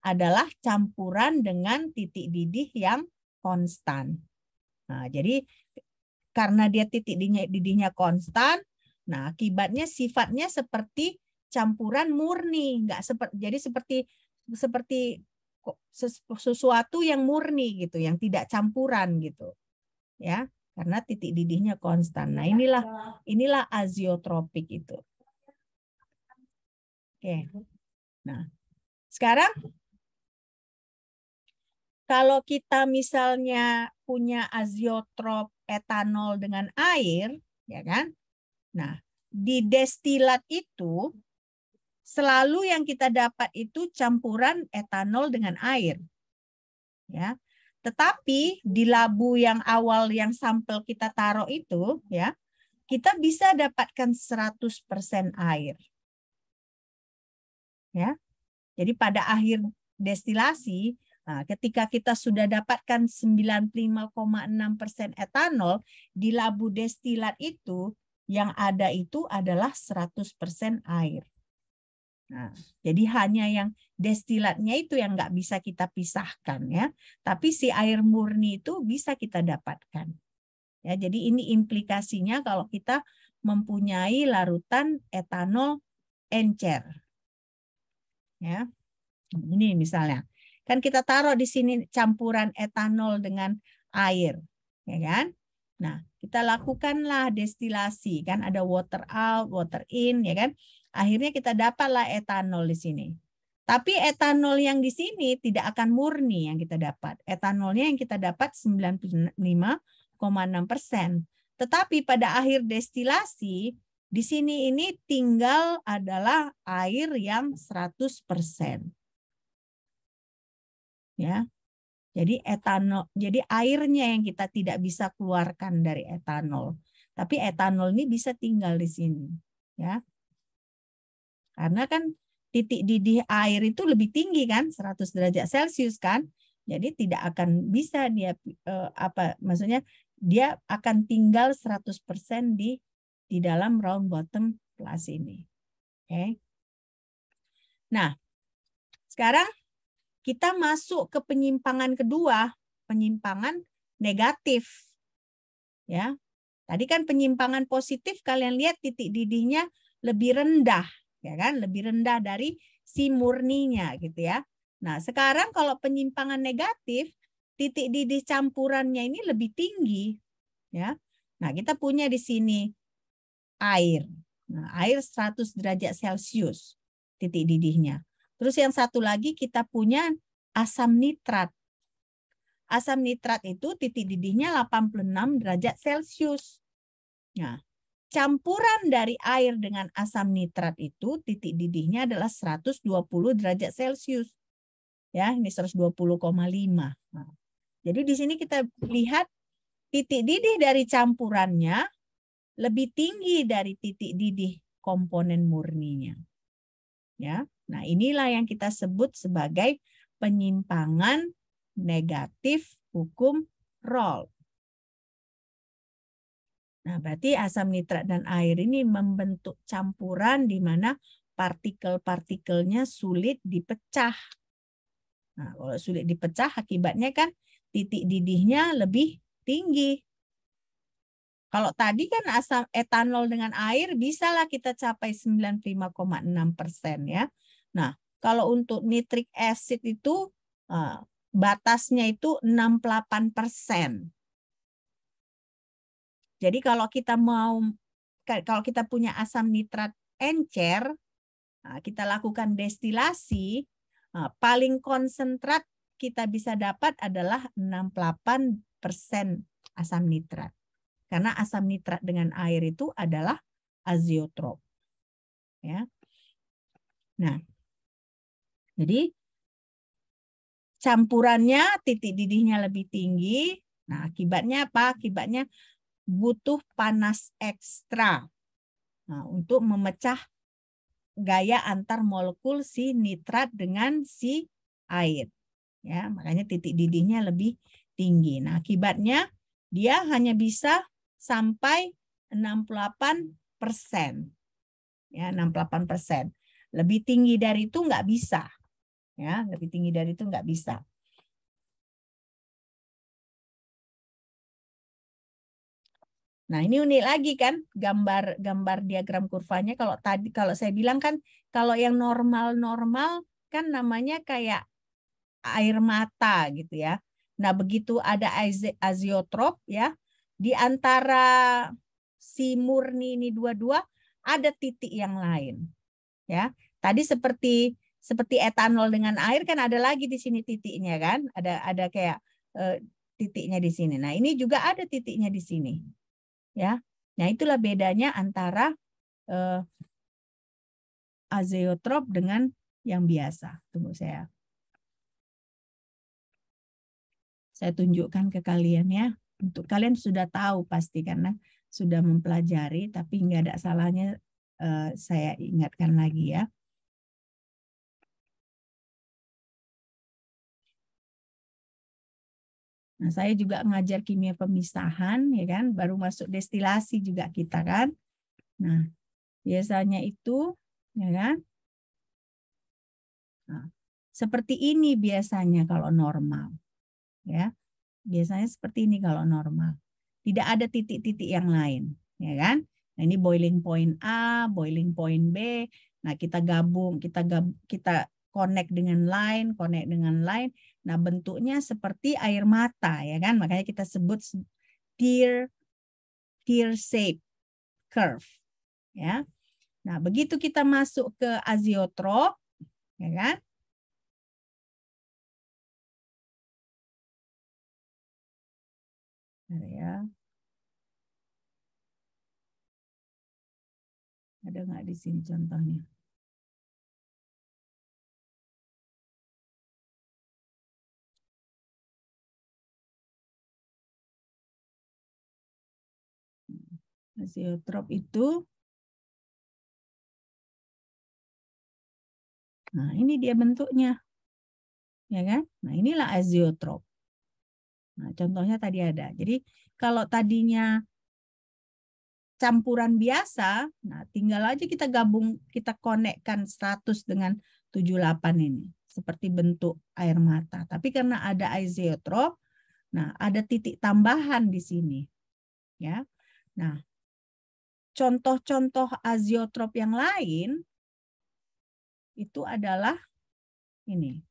adalah campuran dengan titik didih yang konstan. Nah, jadi karena dia titik didihnya konstan, nah akibatnya sifatnya seperti campuran murni, enggak seperti, jadi seperti sesuatu yang murni gitu, yang tidak campuran gitu. Ya, karena titik didihnya konstan. Nah, inilah aziotropik itu. Oke. Nah, sekarang kalau kita misalnya punya aziotrop etanol dengan air, ya kan? Nah, di destilat itu selalu yang kita dapat itu campuran etanol dengan air. Ya. Tetapi di labu yang awal yang sampel kita taruh itu, ya, kita bisa dapatkan 100% air. Ya. Jadi pada akhir destilasi, nah, ketika kita sudah dapatkan 95,6% etanol, di labu destilat itu yang ada itu adalah 100% air. Nah, jadi hanya yang destilatnya itu yang nggak bisa kita pisahkan ya. Tapi si air murni itu bisa kita dapatkan. Ya, jadi ini implikasinya kalau kita mempunyai larutan etanol encer. Ya. Ini misalnya. Kan kita taruh di sini campuran etanol dengan air, ya kan? Nah, kita lakukanlah destilasi, kan ada water out, water in, ya kan? Akhirnya kita dapatlah etanol di sini. Tapi etanol yang di sini tidak akan murni yang kita dapat. Etanolnya yang kita dapat 95,6%. Tetapi pada akhir destilasi, di sini ini tinggal adalah air yang 100%. Ya. Jadi etanol, jadi airnya yang kita tidak bisa keluarkan dari etanol. Tapi etanol ini bisa tinggal di sini, ya. Karena kan titik didih air itu lebih tinggi kan, 100 derajat Celcius kan. Jadi tidak akan bisa dia maksudnya dia akan tinggal 100% di dalam round bottom plus ini. Oke. Nah, sekarang kita masuk ke penyimpangan kedua, penyimpangan negatif. Ya. Tadi kan penyimpangan positif kalian lihat titik didihnya lebih rendah, ya kan? Lebih rendah dari si murninya gitu ya. Nah, sekarang kalau penyimpangan negatif, titik didih campurannya ini lebih tinggi, ya. Nah, kita punya di sini air. Nah, air 100 derajat Celcius titik didihnya. Terus yang satu lagi kita punya asam nitrat. Asam nitrat itu titik didihnya 86 derajat Celcius. Nah, campuran dari air dengan asam nitrat itu titik didihnya adalah 120 derajat Celcius. Ya, ini 120,5. Nah, jadi di sini kita lihat titik didih dari campurannya lebih tinggi dari titik didih komponen murninya. Ya. Nah, inilah yang kita sebut sebagai penyimpangan negatif hukum Rolle. Nah, berarti asam nitrat dan air ini membentuk campuran di mana partikel-partikelnya sulit dipecah. Nah, kalau sulit dipecah akibatnya kan titik didihnya lebih tinggi. Kalau tadi kan asam etanol dengan air bisalah kita capai 95,6% ya. Nah, kalau untuk nitric acid itu batasnya itu 68%. Jadi kalau kita punya asam nitrat encer, kita lakukan destilasi, Nah, paling konsentrat kita bisa dapat adalah 68% asam nitrat. Karena asam nitrat dengan air itu adalah azeotrop. Ya. Nah, jadi campurannya titik didihnya lebih tinggi. Nah, akibatnya apa? Akibatnya butuh panas ekstra. Nah, untuk memecah gaya antar molekul si nitrat dengan si air. Ya, makanya titik didihnya lebih tinggi. Nah, akibatnya dia hanya bisa sampai 68%. Ya, 68%. Lebih tinggi dari itu nggak bisa. Ya, lebih tinggi dari itu nggak bisa. Nah, ini unik lagi kan gambar diagram kurvanya. Kalau saya bilang kan kalau yang normal kan namanya kayak air mata gitu ya. Nah, begitu ada azeotrop ya, di antara si murni ini dua-dua ada titik yang lain. Ya. Tadi seperti etanol dengan air kan ada lagi di sini titiknya kan? Ada kayak titiknya di sini. Nah, ini juga ada titiknya di sini. Ya. Nah, itulah bedanya antara azeotrop dengan yang biasa. Tunggu saya tunjukkan ke kalian ya. Untuk kalian sudah tahu pasti karena sudah mempelajari, tapi nggak ada salahnya saya ingatkan lagi ya. Nah, saya juga ngajar kimia pemisahan ya kan, baru masuk destilasi juga kita kan. Nah, biasanya itu ya kan. Nah, seperti ini biasanya kalau normal. Ya. Biasanya seperti ini kalau normal. Tidak ada titik-titik yang lain, ya kan? Nah, ini boiling point A, boiling point B. Nah, kita gabung, kita connect dengan line, Nah, bentuknya seperti air mata, ya kan? Makanya kita sebut tear shape curve, ya. Nah, begitu kita masuk ke azeotrop, ya kan? Ya. Ada nggak di sini contohnya? Azeotrop itu, nah ini dia bentuknya, ya kan? Nah inilah azeotrop. Nah contohnya tadi ada. Jadi kalau tadinya campuran biasa, nah tinggal aja kita gabung, kita konekkan 100 dengan 78 ini. Seperti bentuk air mata. Tapi karena ada azeotrop, nah ada titik tambahan di sini. Ya. Nah, contoh-contoh azeotrop yang lain itu adalah ini.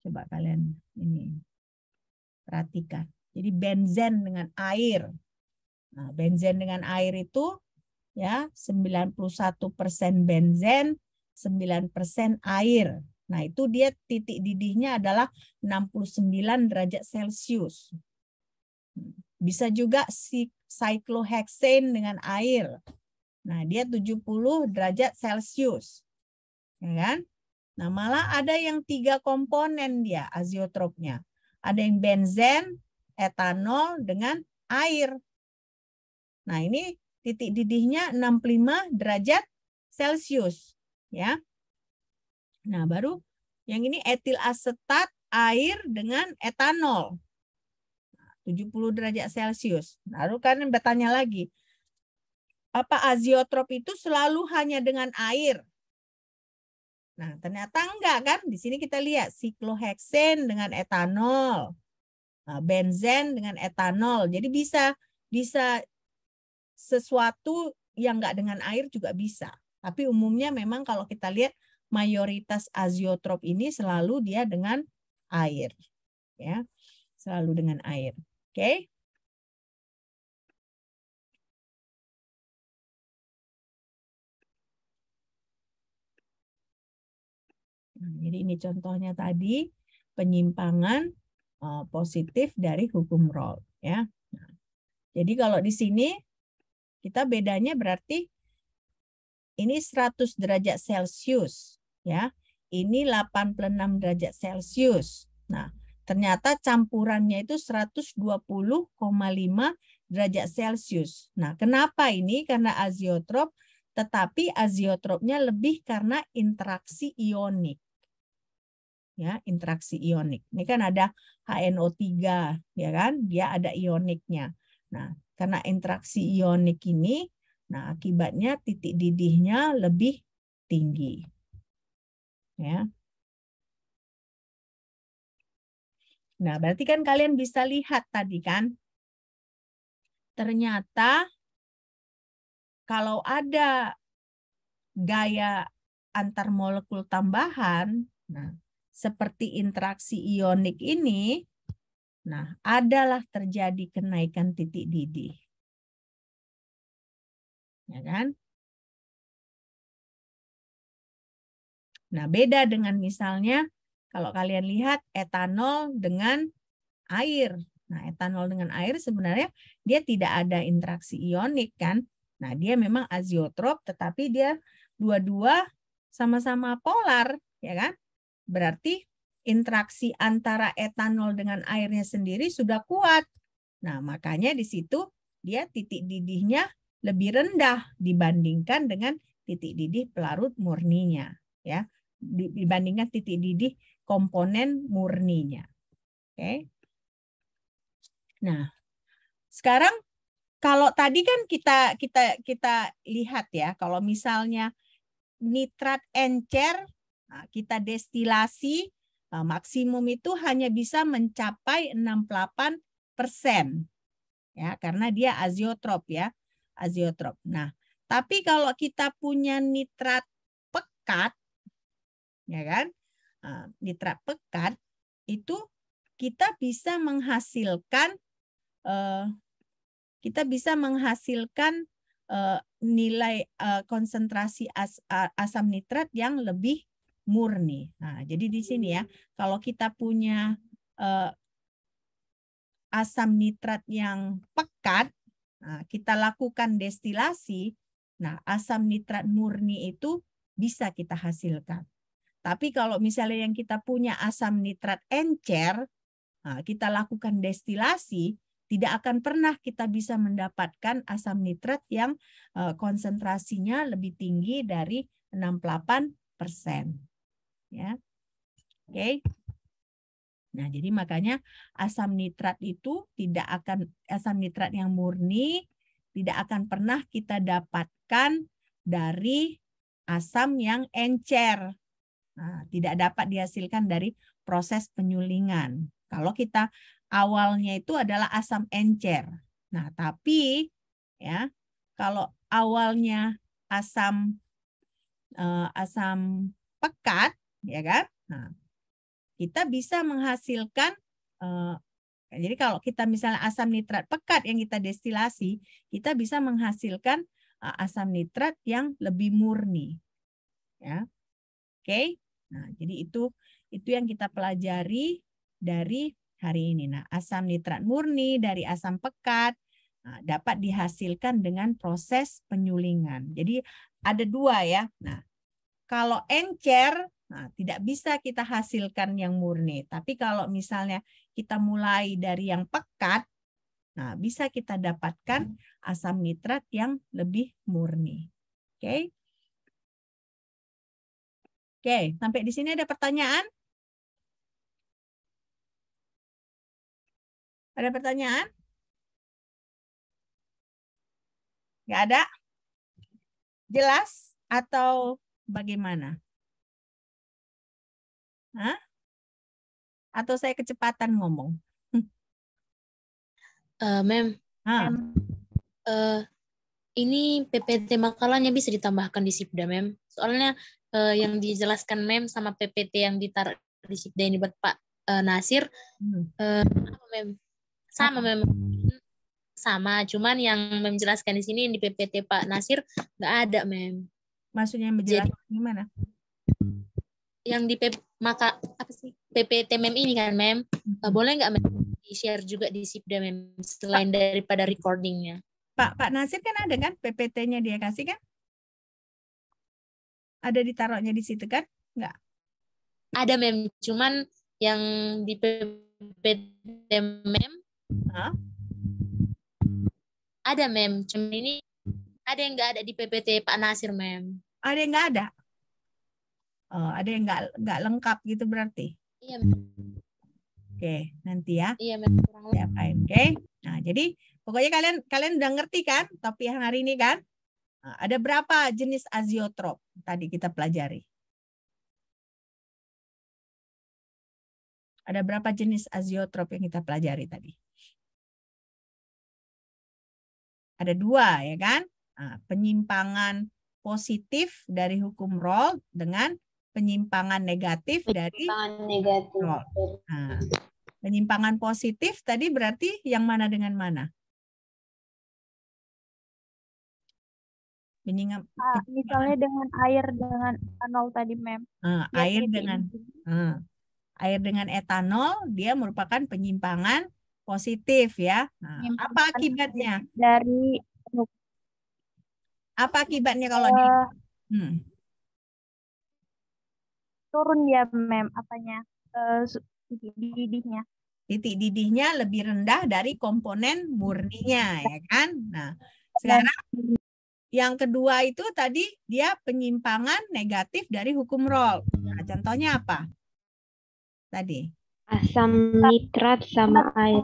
Coba kalian ini perhatikan. Jadi benzen dengan air. Nah, benzen dengan air itu ya 91% benzen, 9% air. Nah, itu dia titik didihnya adalah 69 derajat Celcius. Bisa juga cyclohexane dengan air. Nah, dia 70 derajat Celcius. Ya kan? Nah, malah ada yang 3 komponen dia azeotropnya. Ada yang benzen, etanol dengan air. Nah, ini titik didihnya 65 derajat Celcius, ya. Nah, baru yang ini etil asetat air dengan etanol. 70 derajat Celcius. Lalu kan bertanya lagi, apa azeotrop itu selalu hanya dengan air? Nah, ternyata enggak kan? Di sini kita lihat cyclohexane dengan etanol. Nah, benzen dengan etanol. Jadi bisa sesuatu yang enggak dengan air juga bisa. Tapi umumnya memang kalau kita lihat mayoritas azeotrop ini selalu dia dengan air. Ya. Selalu dengan air. Oke? Nah, jadi ini contohnya tadi penyimpangan positif dari hukum Raoult ya. Nah, jadi kalau di sini kita bedanya berarti ini 100 derajat Celcius ya. Ini 86 derajat Celcius. Nah, ternyata campurannya itu 120,5 derajat Celcius. Nah, kenapa ini? Karena aziotrop, tetapi aziotropnya lebih karena interaksi ionik. Ya, interaksi ionik. Ini kan ada HNO3, ya kan? Dia ada ioniknya. Nah, karena interaksi ionik ini, nah akibatnya titik didihnya lebih tinggi. Ya. Nah, berarti kan kalian bisa lihat tadi kan, ternyata kalau ada gaya antar molekul tambahan, nah seperti interaksi ionik ini, nah adalah terjadi kenaikan titik didih. Ya kan? Nah, beda dengan misalnya kalau kalian lihat etanol dengan air. Nah, etanol dengan air sebenarnya dia tidak ada interaksi ionik kan. Nah, dia memang aziotrop tetapi dia dua-dua sama-sama polar, ya kan? Berarti interaksi antara etanol dengan airnya sendiri sudah kuat. Nah, makanya di situ dia titik didihnya lebih rendah dibandingkan dengan titik didih pelarut murninya, ya. Dibandingkan titik didih komponen murninya. Oke. Nah, sekarang kalau tadi kan kita lihat ya, kalau misalnya nitrat encer kita destilasi maksimum itu hanya bisa mencapai 68%. Ya, karena dia aziotrop ya, aziotrop. Nah, tapi kalau kita punya nitrat pekat, ya kan, nitrat pekat itu kita bisa menghasilkan nilai konsentrasi asam nitrat yang lebih murni. Nah, jadi di sini ya, kalau kita punya asam nitrat yang pekat, nah, kita lakukan destilasi, nah asam nitrat murni itu bisa kita hasilkan. Tapi kalau misalnya yang kita punya asam nitrat encer, nah, kita lakukan destilasi, tidak akan pernah kita bisa mendapatkan asam nitrat yang konsentrasinya lebih tinggi dari 68%. Ya. Oke. Nah, jadi makanya asam nitrat itu asam nitrat yang murni tidak akan pernah kita dapatkan dari asam yang encer. Nah, tidak dapat dihasilkan dari proses penyulingan. Kalau kita awalnya itu adalah asam encer. Nah, tapi ya kalau awalnya asam pekat, ya kan? Nah, kita bisa menghasilkan, jadi kalau kita misalnya asam nitrat pekat yang kita destilasi, kita bisa menghasilkan asam nitrat yang lebih murni. Ya. Oke. Nah, jadi itu yang kita pelajari dari hari ini. Nah, asam nitrat murni dari asam pekat dapat dihasilkan dengan proses penyulingan. Jadi ada dua ya. Nah, kalau encer, nah, tidak bisa kita hasilkan yang murni. Tapi kalau misalnya kita mulai dari yang pekat, nah bisa kita dapatkan asam nitrat yang lebih murni. Oke. Oke, sampai di sini ada pertanyaan? Ada pertanyaan? Nggak ada? Jelas atau bagaimana? Hah? Atau saya kecepatan ngomong? Mem, ini PPT makalahnya bisa ditambahkan di Sipda, Mem. Soalnya yang dijelaskan Mem sama PPT yang ditaruh di Sipda ini buat Pak Nasir, apa, Mem? Sama, Mem. Sama, cuman yang menjelaskan di sini di PPT Pak Nasir nggak ada, Mem. Maksudnya yang menjelaskan gimana? yang di PPT Mem ini kan Mem, boleh nggak Mem di-share juga di Sipda Mem selain daripada recordingnya? Pak Nasir kan ada kan PPT-nya dia kasih kan? Ada ditaruhnya di situ kan? Enggak? Ada Mem, cuman yang di PPT Mem ada Mem, cuman ini ada yang nggak ada di PPT Pak Nasir Mem. Ada yang nggak ada? Oh, ada yang nggak lengkap gitu berarti? Iya Mem. Oke, nanti ya. Iya Mem. Ya, oke. Nah, jadi pokoknya kalian udah ngerti kan topik yang hari ini kan? Nah, ada berapa jenis aziotrop tadi kita pelajari? Ada berapa jenis aziotrop yang kita pelajari tadi? Ada 2 ya kan? Nah, penyimpangan positif dari hukum Rolle dengan penyimpangan negatif dari Rolle. Nah, penyimpangan positif tadi berarti yang mana dengan mana? Misalnya dengan air dengan etanol tadi, Mem. Air dengan etanol dia merupakan penyimpangan positif ya. Nah, apa akibatnya? Apa akibatnya kalau turun ya Mem titik didihnya. Titik didihnya lebih rendah dari komponen murninya ya kan. Nah, sekarang yang kedua itu tadi dia penyimpangan negatif dari hukum Rolle. Nah, contohnya apa? Tadi asam nitrat sama air.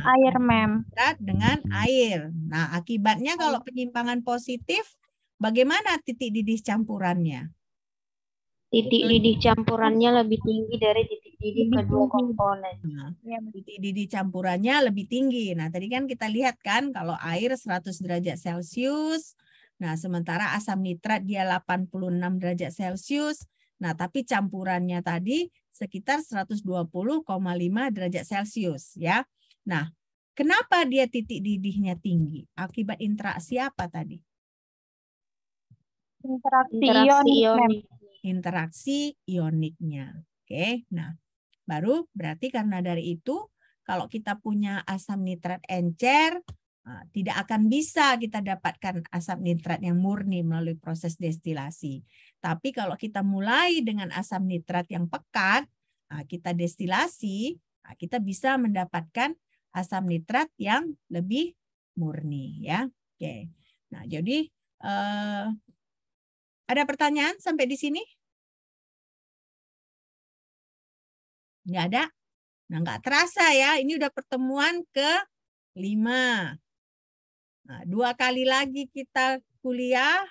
Air Mem. Nitrat dengan air. Nah, akibatnya kalau penyimpangan positif, bagaimana titik didih campurannya? Titik didih campurannya lebih tinggi dari titik didih kedua komponen. Nah, titik didih campurannya lebih tinggi. Nah, tadi kan kita lihat kan kalau air 100 derajat Celcius, nah sementara asam nitrat dia 86 derajat Celcius. Nah, tapi campurannya tadi sekitar 120,5 derajat Celcius ya. Nah, kenapa dia titik didihnya tinggi? Akibat interaksi apa tadi? Interaksi ioniknya. Oke, nah baru berarti karena dari itu kalau kita punya asam nitrat encer tidak akan bisa kita dapatkan asam nitrat yang murni melalui proses destilasi. Tapi kalau kita mulai dengan asam nitrat yang pekat, kita destilasi, kita bisa mendapatkan asam nitrat yang lebih murni ya. Oke. Nah, jadi ada pertanyaan sampai di sini? Nggak ada? Nah, nggak terasa ya. Ini udah pertemuan ke-5. Nah, 2 kali lagi kita kuliah.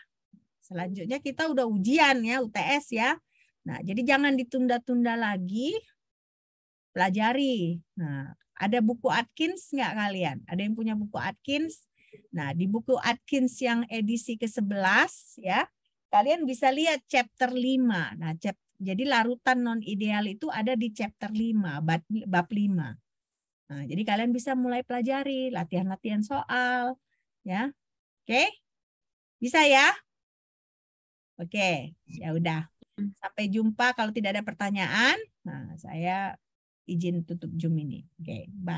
Selanjutnya kita udah ujian ya, UTS ya. Nah, jadi jangan ditunda-tunda lagi. Pelajari. Nah, ada buku Atkins nggak kalian? Ada yang punya buku Atkins? Nah, di buku Atkins yang edisi ke-11 ya, kalian bisa lihat chapter 5. Nah, jadi larutan non-ideal itu ada di chapter 5, bab 5. Nah, jadi kalian bisa mulai pelajari, latihan-latihan soal. Ya, oke? Bisa ya? Oke, ya udah. Sampai jumpa kalau tidak ada pertanyaan. Nah, saya izin tutup Zoom ini. Oke, bye.